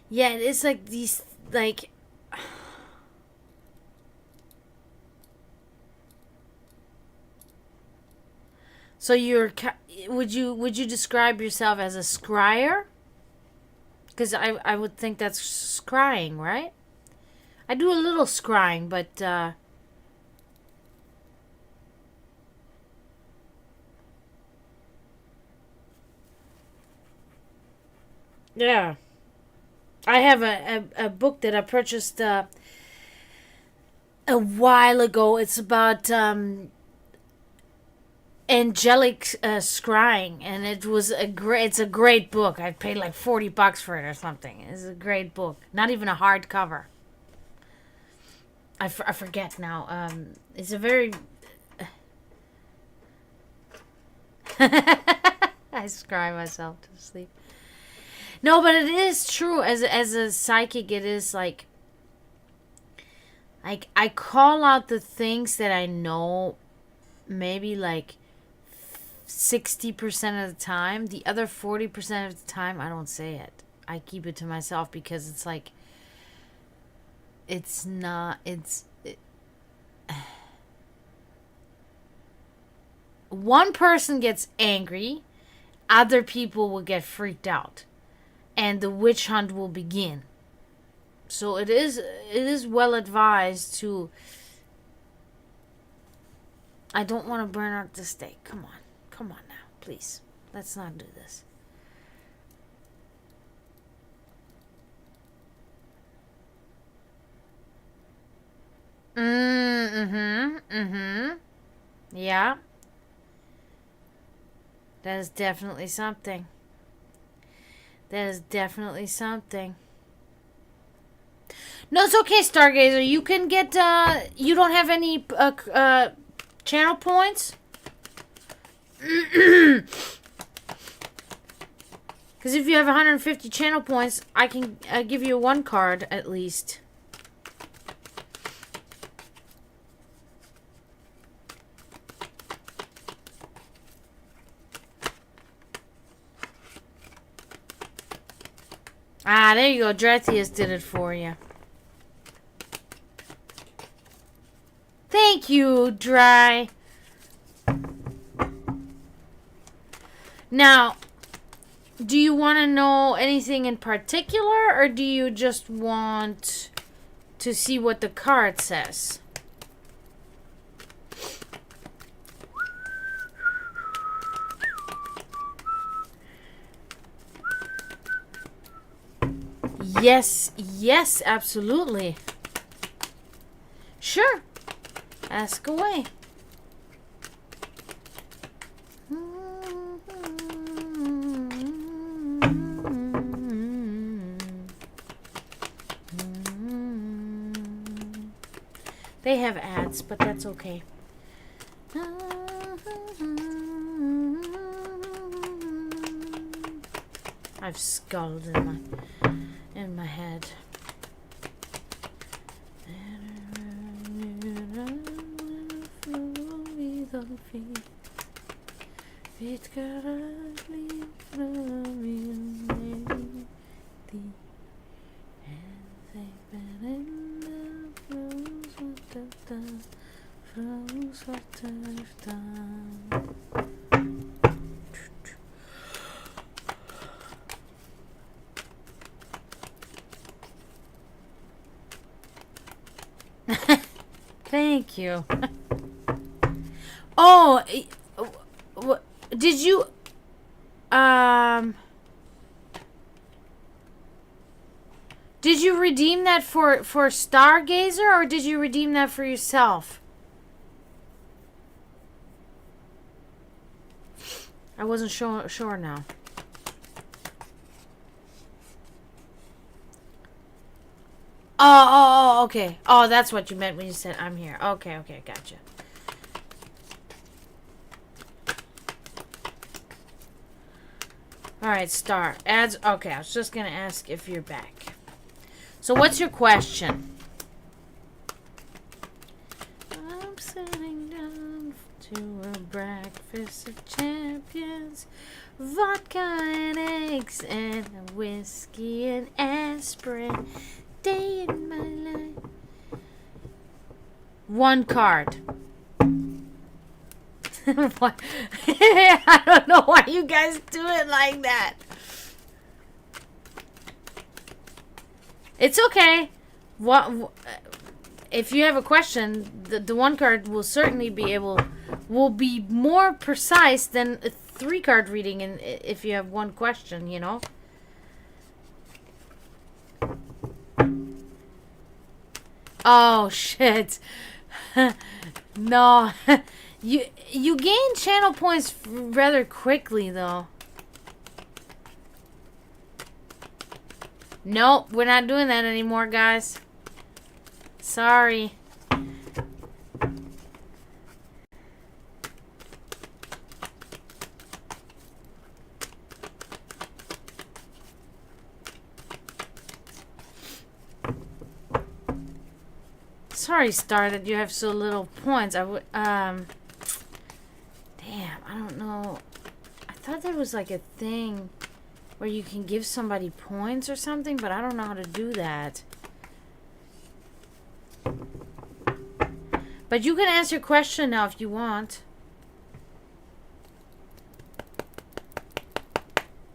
Yeah, it's like these like so would you describe yourself as a scryer? Because I would think that's scrying, right? I do a little scrying, but Yeah. I have a book that I purchased a while ago. It's about angelic scrying, and it's a great book. I paid like $40 for it or something. It's a great book. Not even a hardcover. I forget now. It's a very I scry myself to sleep. No, but it is true. As a psychic, it is like I call out the things that I know. Maybe like 60% of the time. The other 40% of the time, I don't say it. I keep it to myself because it's like it's not. One person gets angry, other people will get freaked out, and the witch hunt will begin. So it is well advised to. I don't want to burn out the steak. Come on now, please. Let's not do this. Yeah. That is definitely something. That is definitely something. No, it's okay, Stargazer. You can get, you don't have any, channel points? Because if you have 150 channel points, I can give you one card at least. Ah, there you go. Dratius did it for you. Thank you, Dry. Now, do you want to know anything in particular, or do you just want to see what the card says? Yes, absolutely. Sure. Ask away. They have ads, but that's okay. I've sculled in my head. Thank you. Oh, did you did you redeem that for Stargazer, or did you redeem that for yourself? I wasn't sure now. Oh, okay. Oh, that's what you meant when you said I'm here. Okay, gotcha. Alright, Star. Ads. Okay, I was just gonna ask if you're back. So what's your question? I'm sitting down to a breakfast of champions. Vodka and eggs and a whiskey and aspirin. Day in my life. One card. What? I don't know why you guys do it like that. It's okay. What if you have a question? The one card will certainly will be more precise than a 3-card reading. And if you have one question, you know. Oh shit. No. You gain channel points rather quickly though. Nope, we're not doing that anymore, guys. Sorry. Sorry, Star, that you have so little points. I would, damn, I don't know. I thought there was like a thing where you can give somebody points or something, but I don't know how to do that. But you can ask your question now if you want.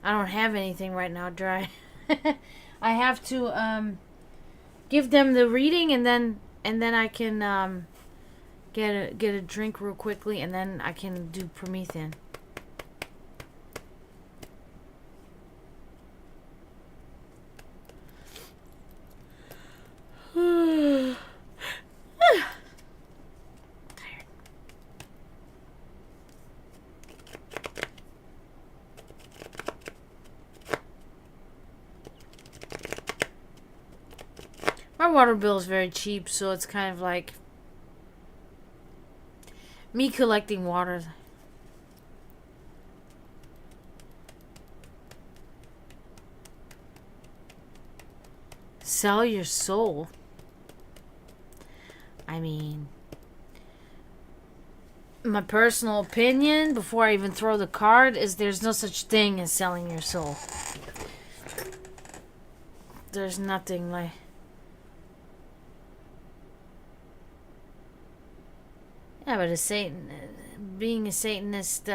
I don't have anything right now, Dry. I have to give them the reading and then I can get a drink real quickly and then I can do Promethean. My water bill is very cheap, so it's kind of like me collecting water. Sell your soul. I mean, my personal opinion, before I even throw the card, is there's no such thing as selling your soul. There's nothing like... Yeah, but being a Satanist,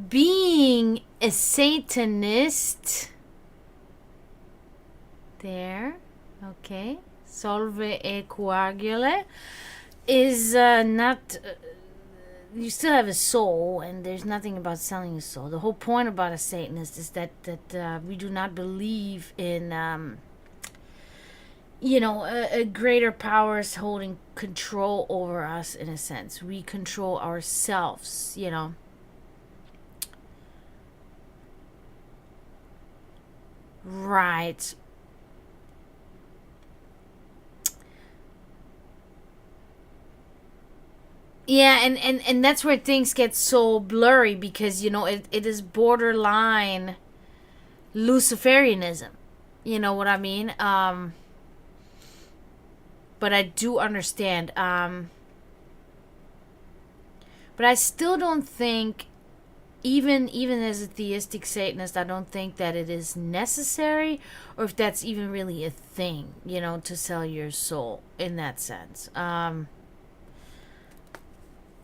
being a Satanist, there, okay, solve e coagule, is not, you still have a soul, and there's nothing about selling a soul. The whole point about a Satanist is that we do not believe in, you know, a greater power is holding control over us in a sense. We control ourselves, you know. Right. Yeah, and that's where things get so blurry because, you know, it is borderline Luciferianism. You know what I mean? But I do understand. But I still don't think, even as a theistic Satanist, I don't think that it is necessary, or if that's even really a thing, you know, to sell your soul in that sense.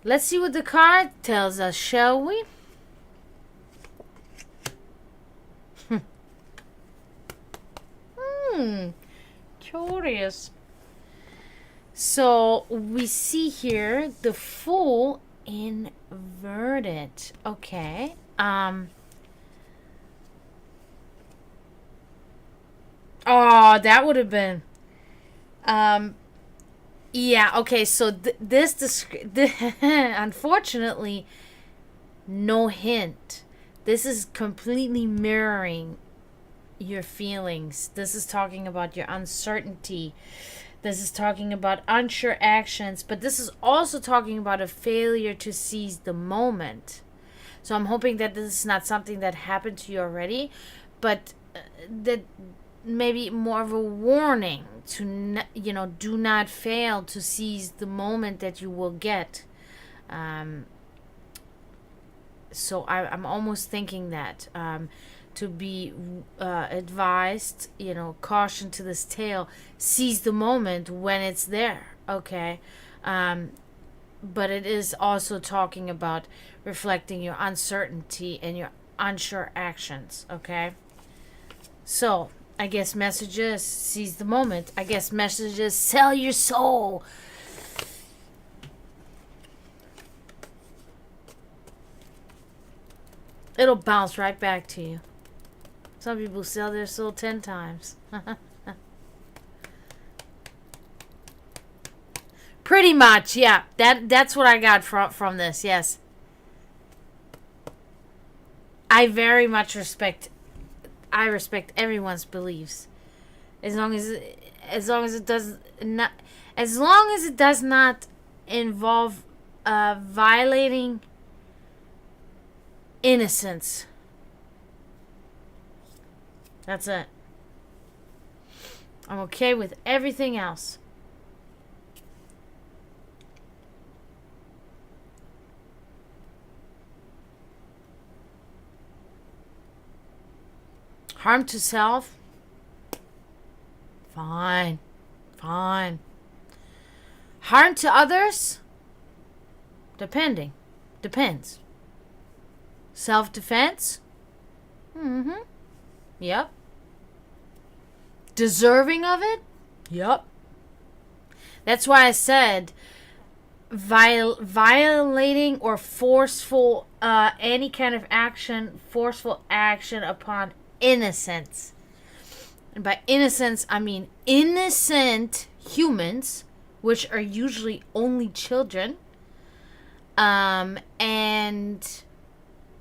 Let's see what the card tells us, shall we? Curious. So we see here the Fool inverted. Okay. Oh, that would have been. Yeah. Okay. So this unfortunately, no hint. This is completely mirroring your feelings. This is talking about your uncertainty. This is talking about unsure actions, but this is also talking about a failure to seize the moment. So I'm hoping that this is not something that happened to you already, but that maybe more of a warning to, you know, do not fail to seize the moment that you will get. So I'm almost thinking that to be advised, you know, caution to this tale, seize the moment when it's there, okay? But it is also talking about reflecting your uncertainty and your unsure actions, okay? So, I guess messages, seize the moment. I guess messages, sell your soul. It'll bounce right back to you. Some people sell their soul 10 times. Pretty much, yeah. That's what I got from this. Yes, I very much respect. I respect everyone's beliefs, as long as it does not, as long as it does not involve violating innocence. That's it. I'm okay with everything else. Harm to self? Fine. Fine. Harm to others? Depends. Self-defense? Mm-hmm. Yep. Deserving of it? Yep. That's why I said violating or forceful, any kind of action, forceful action upon innocence. And by innocence, I mean innocent humans, which are usually only children, and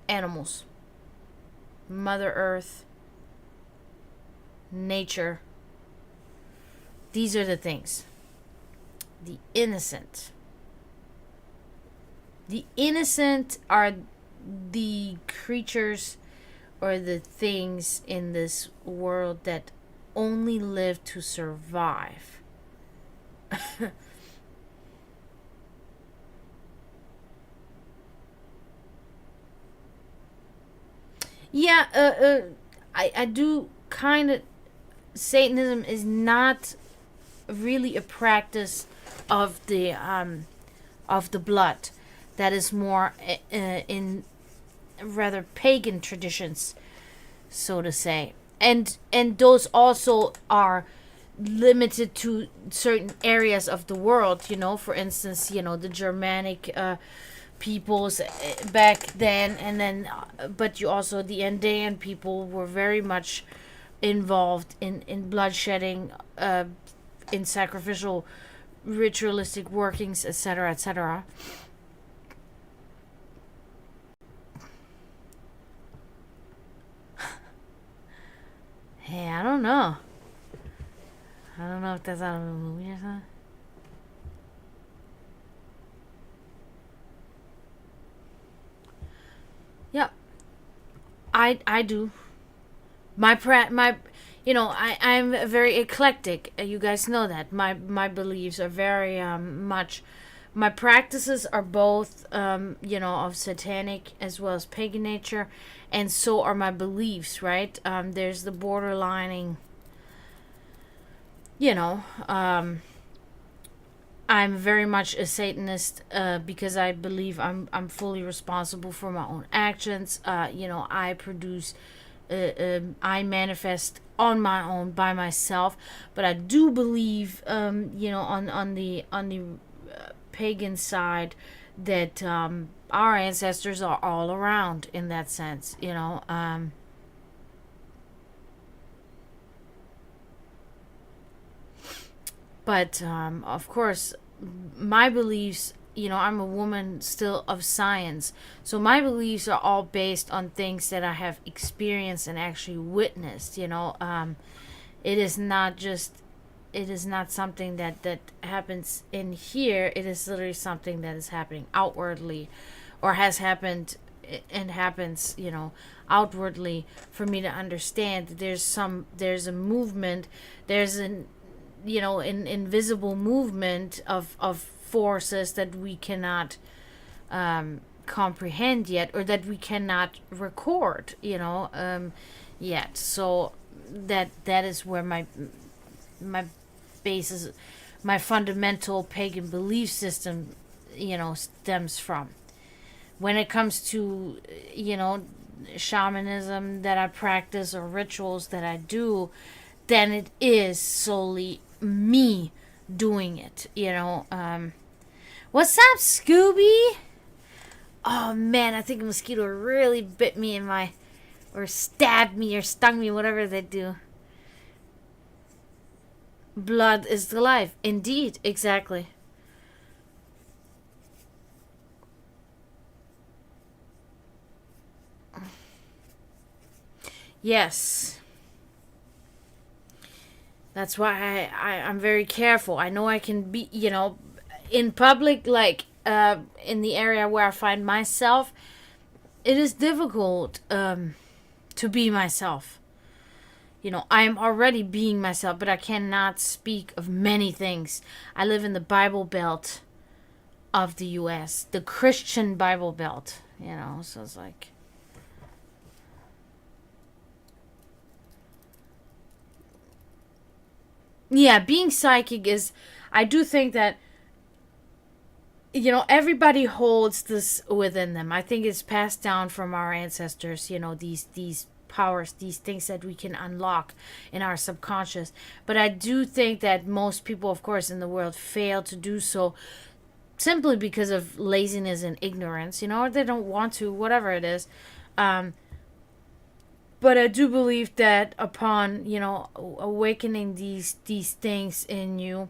animals. Mother Earth, nature. These are the things. The innocent. The innocent are the creatures or the things in this world that only live to survive. Yeah, I do kind of. Satanism is not really a practice of the blood. That is more in rather pagan traditions, so to say, and those also are limited to certain areas of the world. For instance, the Germanic peoples back then, and then but you also the Andean people were very much involved in bloodshedding, in sacrificial ritualistic workings, etc., etc. Hey, I don't know. I don't know if that's out of a movie or something. Yep, I do. My I'm very eclectic. You guys know that my beliefs are very much. My practices are both of satanic as well as pagan nature, and so are my beliefs. Right? There's the borderlining. You know. I'm very much a Satanist because I believe I'm fully responsible for my own actions. I produce, I manifest on my own by myself. But I do believe, on the pagan side, that our ancestors are all around in that sense. But of course, my beliefs, I'm a woman still of science. So my beliefs are all based on things that I have experienced and actually witnessed. It is not just, it is not something that happens in here. It is literally something that is happening outwardly or has happened and happens, outwardly for me to understand that there's a movement, there's an invisible movement of forces that we cannot comprehend yet, or that we cannot record yet. So that is where my basis, my fundamental pagan belief system stems from. When it comes to shamanism that I practice or rituals that I do, then it is solely me doing it. What's up, Scooby? Oh man, I think a mosquito really bit me or stabbed me or stung me, whatever they do. Blood is the life. Indeed, exactly. Yes. That's why I'm very careful. I know I can be, in public, like in the area where I find myself, it is difficult to be myself. I am already being myself, but I cannot speak of many things. I live in the Bible Belt of the US, the Christian Bible Belt, so it's like. Yeah, being psychic is. I do think that, everybody holds this within them. I think it's passed down from our ancestors, these powers, these things that we can unlock in our subconscious. But I do think that most people, of course, in the world fail to do so simply because of laziness and ignorance, or they don't want to, whatever it is. But I do believe that upon, awakening these things in you,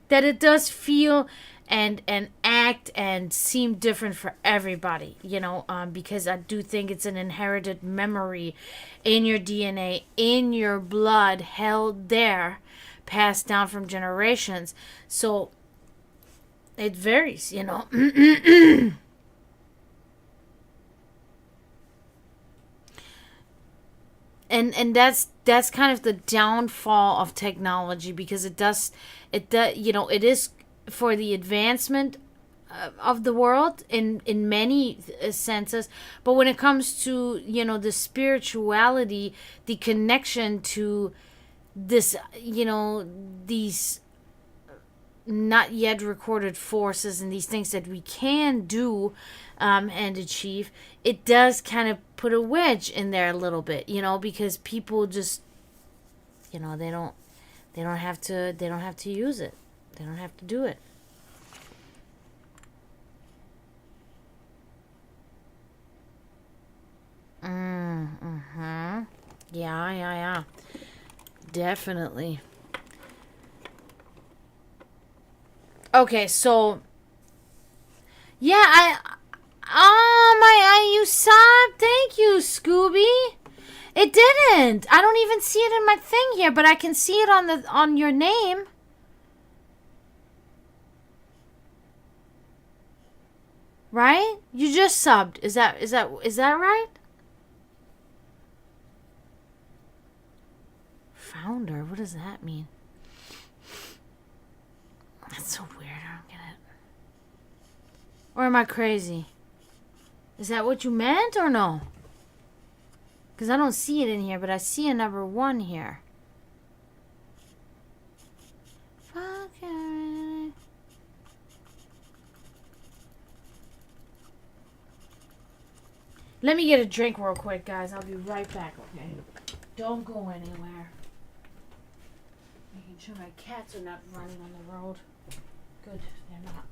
that it does feel and act and seem different for everybody, because I do think it's an inherited memory in your DNA, in your blood, held there, passed down from generations. So it varies, and that's kind of the downfall of technology, because it does it is for the advancement of the world in many senses, but when it comes to the spirituality, the connection to this, these not yet recorded forces and these things that we can do and achieve, it does kind of put a wedge in there a little bit, because people just, they don't have to use it. They don't have to do it. Mm-hmm. Yeah, yeah, yeah. Definitely. Okay, so yeah, you subbed. Thank you, Scooby. It didn't. I don't even see it in my thing here, but I can see it on your name. Right? You just subbed. Is that right? Founder. What does that mean? That's so weird. I don't get it. Or am I crazy? Is that what you meant or no? Because I don't see it in here, but I see a number 1 here. Fuck yeah. Let me get a drink real quick, guys. I'll be right back, okay? Don't go anywhere. Making sure my cats are not running on the road. Good, they're not.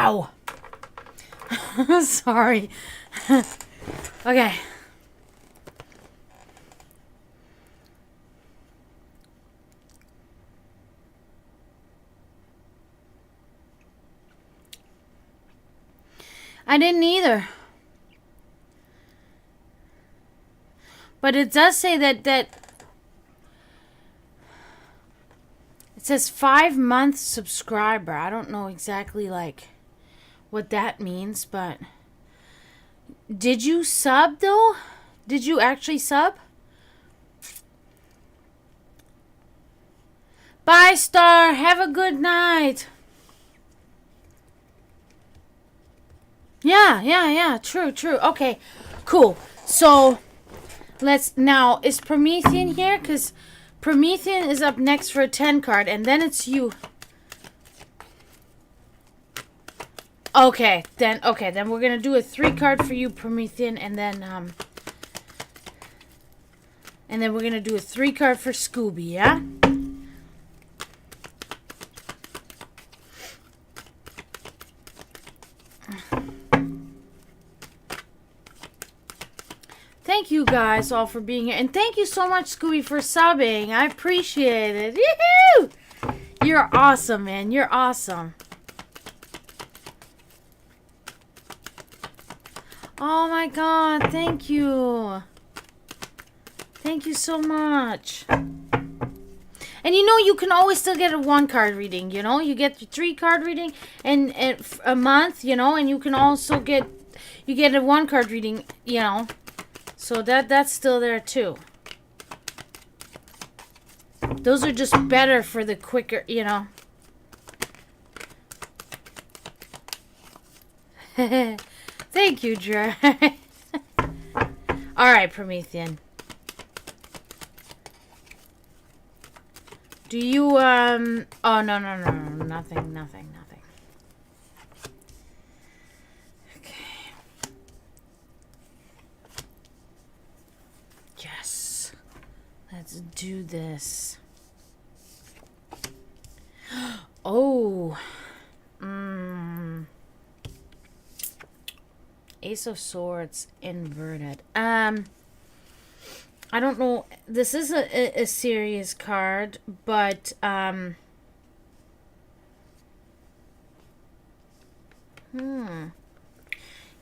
Wow. Sorry. Okay. I didn't either. But it does say that it says 5-month subscriber. I don't know exactly like what that means, but did you sub though? Did you actually sub? Bye, Star. Have a good night. Yeah. True. Okay, cool. So let's now. Is Promethean here? Because Promethean is up next for a 10 card, and then it's you. Okay, then we're gonna do a 3 card for you, Promethean, and then we're gonna do a 3 card for Scooby, yeah? Thank you guys all for being here, and thank you so much, Scooby, for subbing. I appreciate it. Yoo-hoo! You're awesome, man. You're awesome. Oh my god, thank you. Thank you so much. And you know, you can always still get a 1 card reading, you know? You get your 3 card reading and a month, you know, and you can also get a 1 card reading, you know. So that's still there too. Those are just better for the quicker, you know. Thank you, Dre. Alright, Promethean. Do you, oh, no. Nothing. Okay. Yes. Let's do this. Oh. Ace of Swords inverted. I don't know. This is a serious card, but because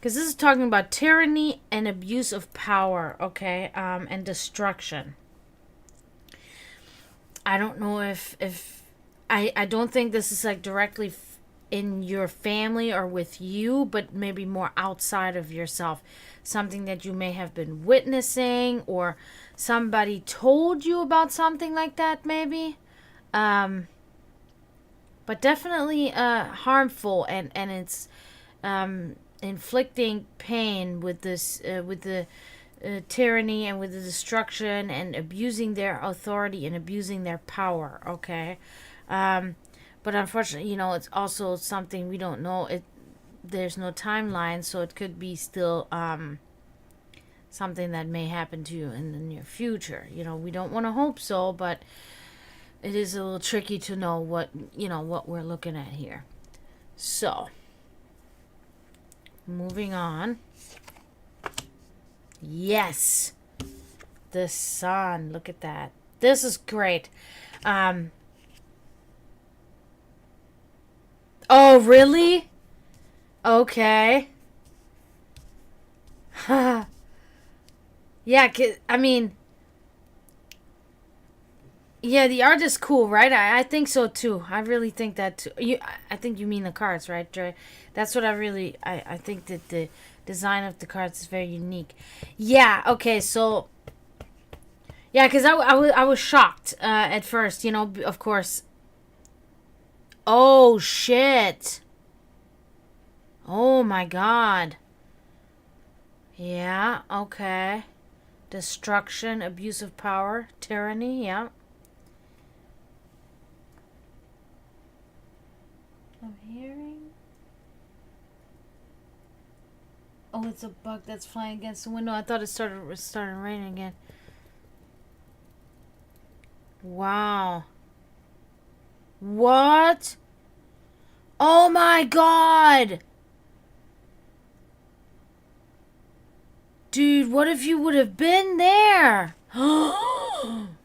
this is talking about tyranny and abuse of power, okay, and destruction. I don't know if I don't think this is like directly in your family or with you, but maybe more outside of yourself. Something that you may have been witnessing, or somebody told you about something like that, maybe. But definitely harmful, and it's inflicting pain with this with the tyranny and with the destruction and abusing their authority and abusing their power, okay? But unfortunately, you know, it's also something we don't know. There's no timeline, so it could be still something that may happen to you in the near future. You know, we don't want to hope so, but it is a little tricky to know what we're looking at here. So, moving on. Yes, the sun. Look at that. This is great. Oh, really? Okay. Yeah, I mean, yeah, the art is cool, right? I think so too. I really think that too. I think you mean the cards, right, Dre? That's what I think that the design of the cards is very unique. Yeah, okay, so, yeah, because I was shocked at first, you know, of course. Oh, shit. Oh, my God. Yeah, okay. Destruction, abuse of power, tyranny, yeah. I'm hearing. Oh, it's a bug that's flying against the window. I thought it started raining again. Wow. What? Oh my god! Dude, what if you would have been there? Oh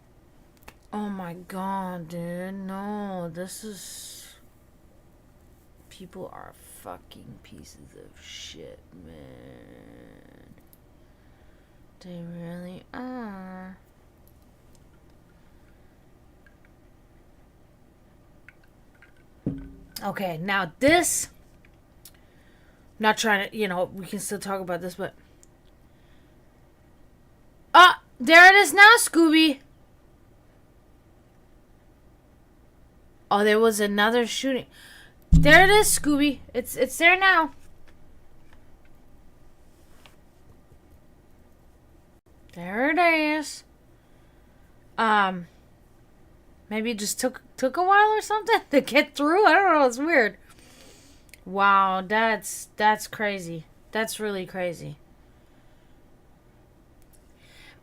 my god, dude. No, this is... People are fucking pieces of shit, man. They really are. Okay, now this... Not trying to, we can still talk about this, but... Ah, there it is now, Scooby. Oh, there was another shooting. There it is, Scooby. It's there now. There it is. Maybe it just took a while or something to get through. I don't know. It's weird. Wow, that's crazy. That's really crazy.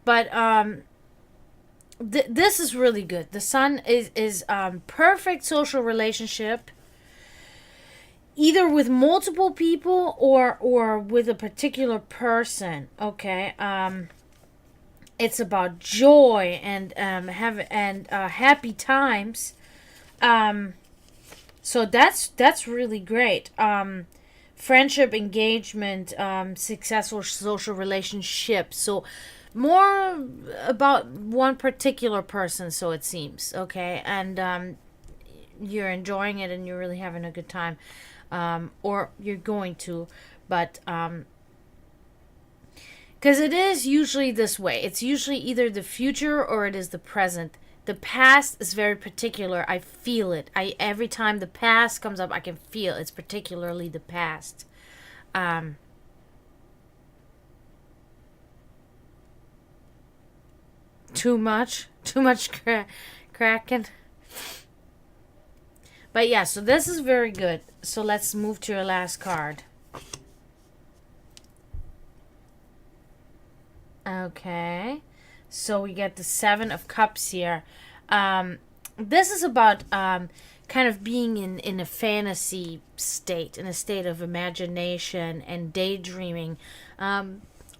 But this is really good. The son is perfect social relationship, either with multiple people or with a particular person. Okay. It's about joy and happy times. So that's really great. Friendship, engagement, successful social relationships. So more about one particular person, so it seems. Okay, and you're enjoying it and you're really having a good time, or you're going to, but because it is usually this way. It's usually either the future or it is the present. The past is very particular. I feel it. Every time the past comes up, I can feel it's particularly the past. Too much cracking. But yeah, so this is very good. So let's move to your last card. Okay, so we get the Seven of Cups here. This is about kind of being in a fantasy state, in a state of imagination and daydreaming.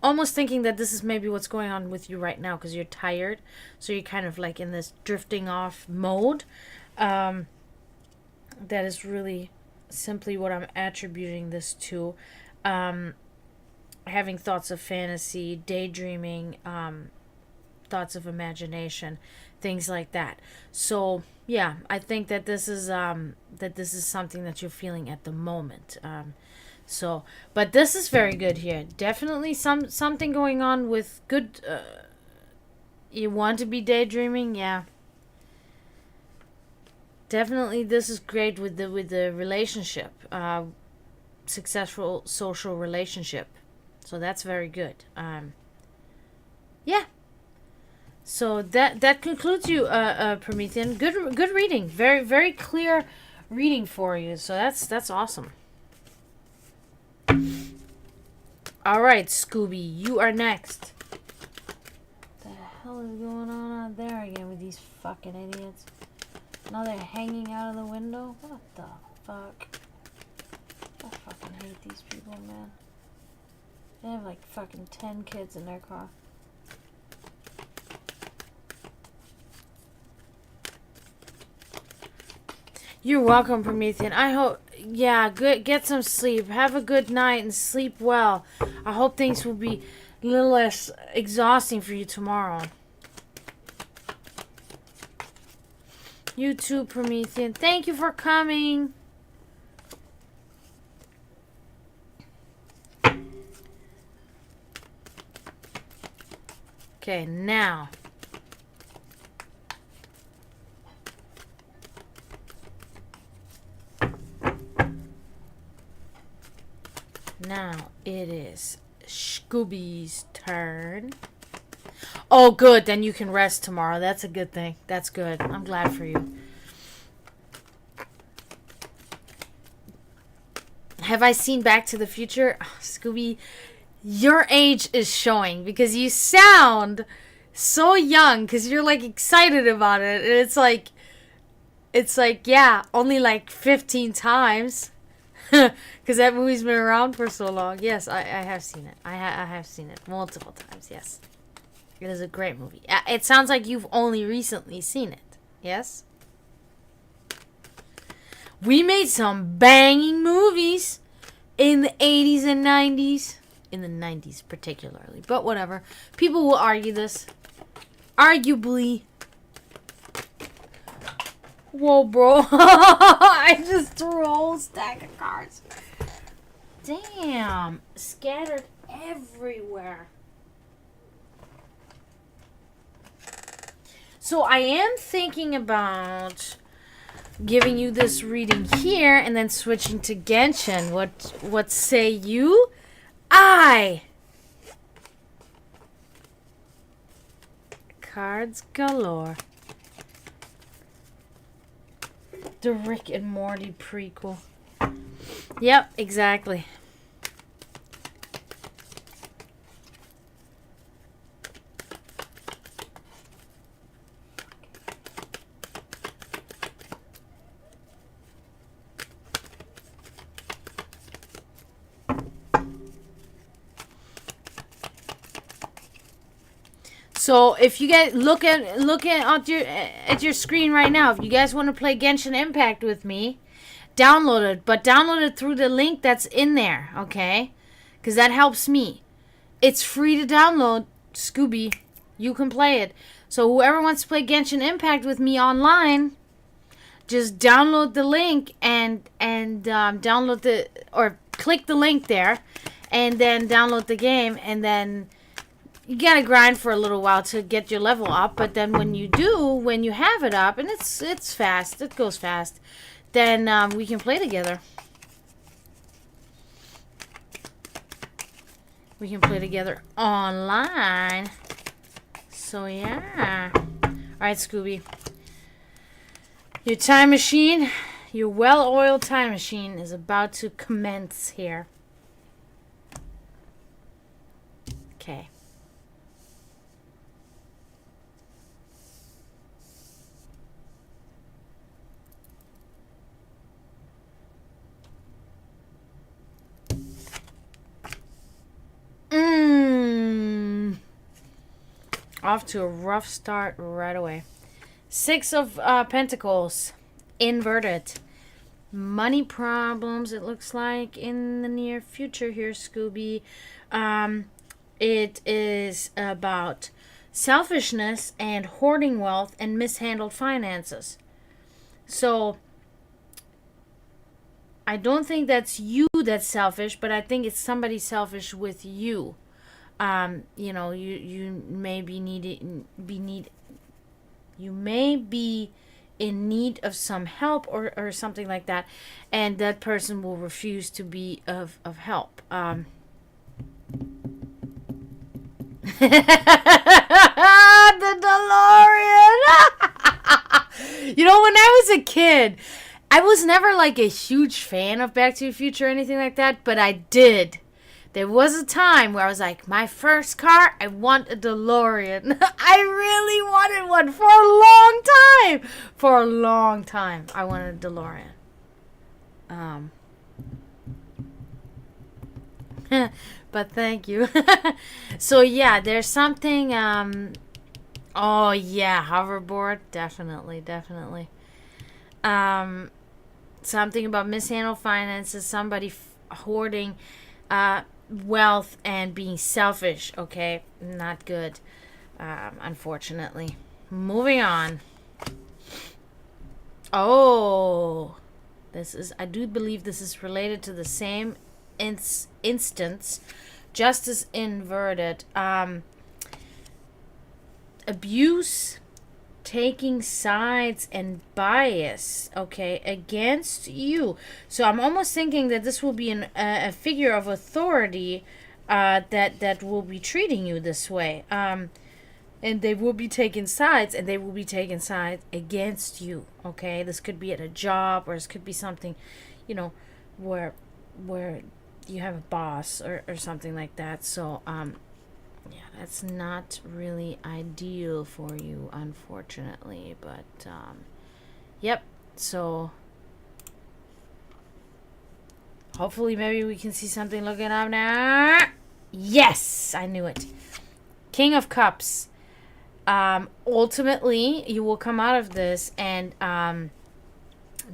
Almost thinking that this is maybe what's going on with you right now because you're tired. So you're kind of like in this drifting off mode. That is really simply what I'm attributing this to. Having thoughts of fantasy, daydreaming, thoughts of imagination, things like that. So yeah, I think that this is something that you're feeling at the moment. So, but this is very good here. Definitely something going on with good. You want to be daydreaming, yeah. Definitely, this is great with the relationship, successful social relationship. So that's very good. Yeah. So that concludes you, Promethean. Good reading. Very very clear reading for you. So that's awesome. All right, Scooby, you are next. What the hell is going on out there again with these fucking idiots? Now they're hanging out of the window? What the fuck? I fucking hate these people, man. They have like fucking 10 kids in their car. You're welcome, Promethean. I hope, yeah, good. Get some sleep. Have a good night and sleep well. I hope things will be a little less exhausting for you tomorrow. You too, Promethean. Thank you for coming. Okay, now. Now it is Scooby's turn. Oh, good. Then you can rest tomorrow. That's a good thing. That's good. I'm glad for you. Have I seen Back to the Future? Oh, Scooby, your age is showing because you sound so young because you're like excited about it. And it's like, It's like, yeah, only like 15 times. Because that movie's been around for so long. Yes, I have seen it. I have seen it multiple times, yes. It is a great movie. It sounds like you've only recently seen it. Yes? We made some banging movies in the 80s and 90s. In the 90s particularly. But whatever. People will argue this. Arguably. Whoa, bro. I just threw a whole stack of cards. Damn. Scattered everywhere. So I am thinking about giving you this reading here and then switching to Genshin. What say you? Cards galore. The Rick and Morty prequel. Yep, exactly. So if you guys look at your screen right now, if you guys want to play Genshin Impact with me, download it, but download it through the link that's in there, okay? Because that helps me. It's free to download, Scooby. You can play it. So whoever wants to play Genshin Impact with me online, just download the link and download or click the link there, and then download the game, and then you gotta grind for a little while to get your level up, but then when you have it up, and it's fast, it goes fast, then we can play together. We can play together online. So yeah. Alright, Scooby. Your time machine, your well-oiled time machine is about to commence here. Okay. Off to a rough start right away. Six of Pentacles. Inverted. Money problems, it looks like, in the near future here, Scooby. It is about selfishness and hoarding wealth and mishandled finances. So I don't think that's you that's selfish, but I think it's somebody selfish with you. You know, you may be you may be in need of some help or something like that, and that person will refuse to be of help. The DeLorean. You know, when I was a kid, I was never like a huge fan of Back to the Future or anything like that, but I did. There was a time where I was like, my first car, I want a DeLorean. I really wanted one for a long time. For a long time, I wanted a DeLorean. But thank you. So yeah, there's something, oh yeah, hoverboard, definitely. Something about mishandled finances, somebody hoarding, wealth and being selfish. Okay, not good, unfortunately. Moving on. Oh, I do believe this is related to the same instance, justice inverted. Abuse, taking sides, and bias, okay, against you. So I'm almost thinking that this will be a figure of authority that will be treating you this way. And they will be taking sides, and they will be taking sides against you, okay? This could be at a job, or this could be something, you know, where you have a boss or something like that. So, yeah, that's not really ideal for you, unfortunately. But, yep, So hopefully maybe we can see something looking up now. Yes, I knew it. King of Cups. Ultimately, you will come out of this, and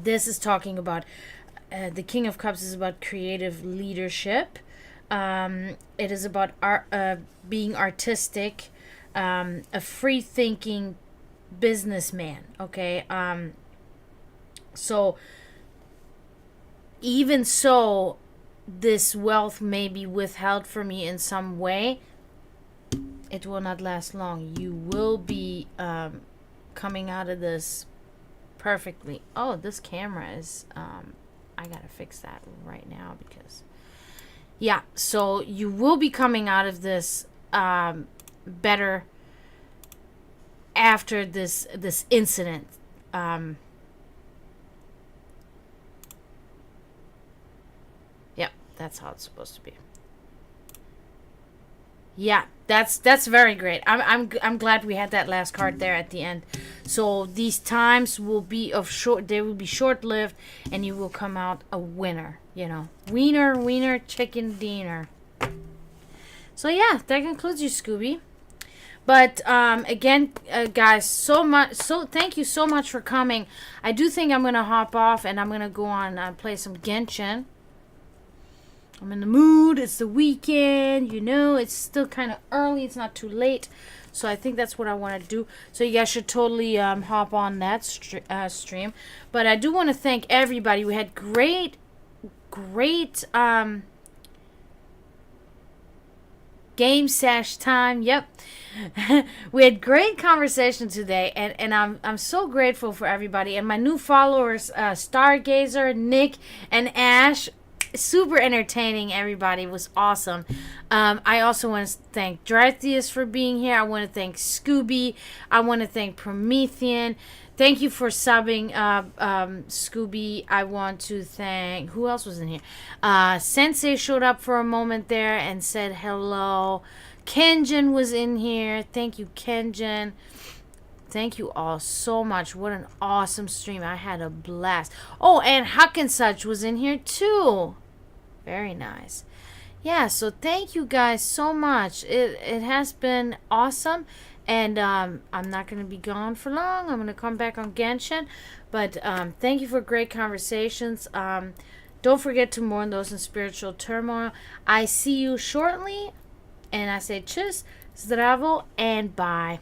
this is talking about the King of Cups is about creative leadership. It is about being artistic, a free-thinking businessman. Okay, so even so, this wealth may be withheld from me in some way. It will not last long. You will be coming out of this perfectly. Oh, this camera is I gotta fix that right now, because yeah, so you will be coming out of this better after this incident. Yep, that's how it's supposed to be. Yeah, that's very great. I'm glad we had that last card there at the end. So these times will be they will be short-lived, and you will come out a winner, you know. Wiener, chicken dinner. So yeah, that concludes you, Scooby. But again, guys, thank you so much for coming. I do think I'm gonna hop off, and I'm gonna go on play some Genshin. I'm in the mood. It's the weekend, you know. It's still kind of early. It's not too late. So I think that's what I want to do. So you guys should totally hop on that stream. But I do want to thank everybody. We had great game sesh time. Yep. We had great conversation today, and I'm so grateful for everybody and my new followers, Stargazer, Nick, and Ash. Super entertaining. Everybody was awesome. I also want to thank Drytheus for being here. I want to thank Scooby. I want to thank Promethean. Thank you for subbing, Scooby. I want to thank, who else was in here? Sensei showed up for a moment there and said hello. Kenjin was in here. Thank you, Kenjin. Thank you all so much. What an awesome stream. I had a blast. Oh, and Huck and Such was in here too. Very nice. Yeah, so thank you guys so much. It has been awesome. And I'm not going to be gone for long. I'm going to come back on Genshin. But thank you for great conversations. Don't forget to mourn those in spiritual turmoil. I see you shortly. And I say tschüss, zdravo, and bye.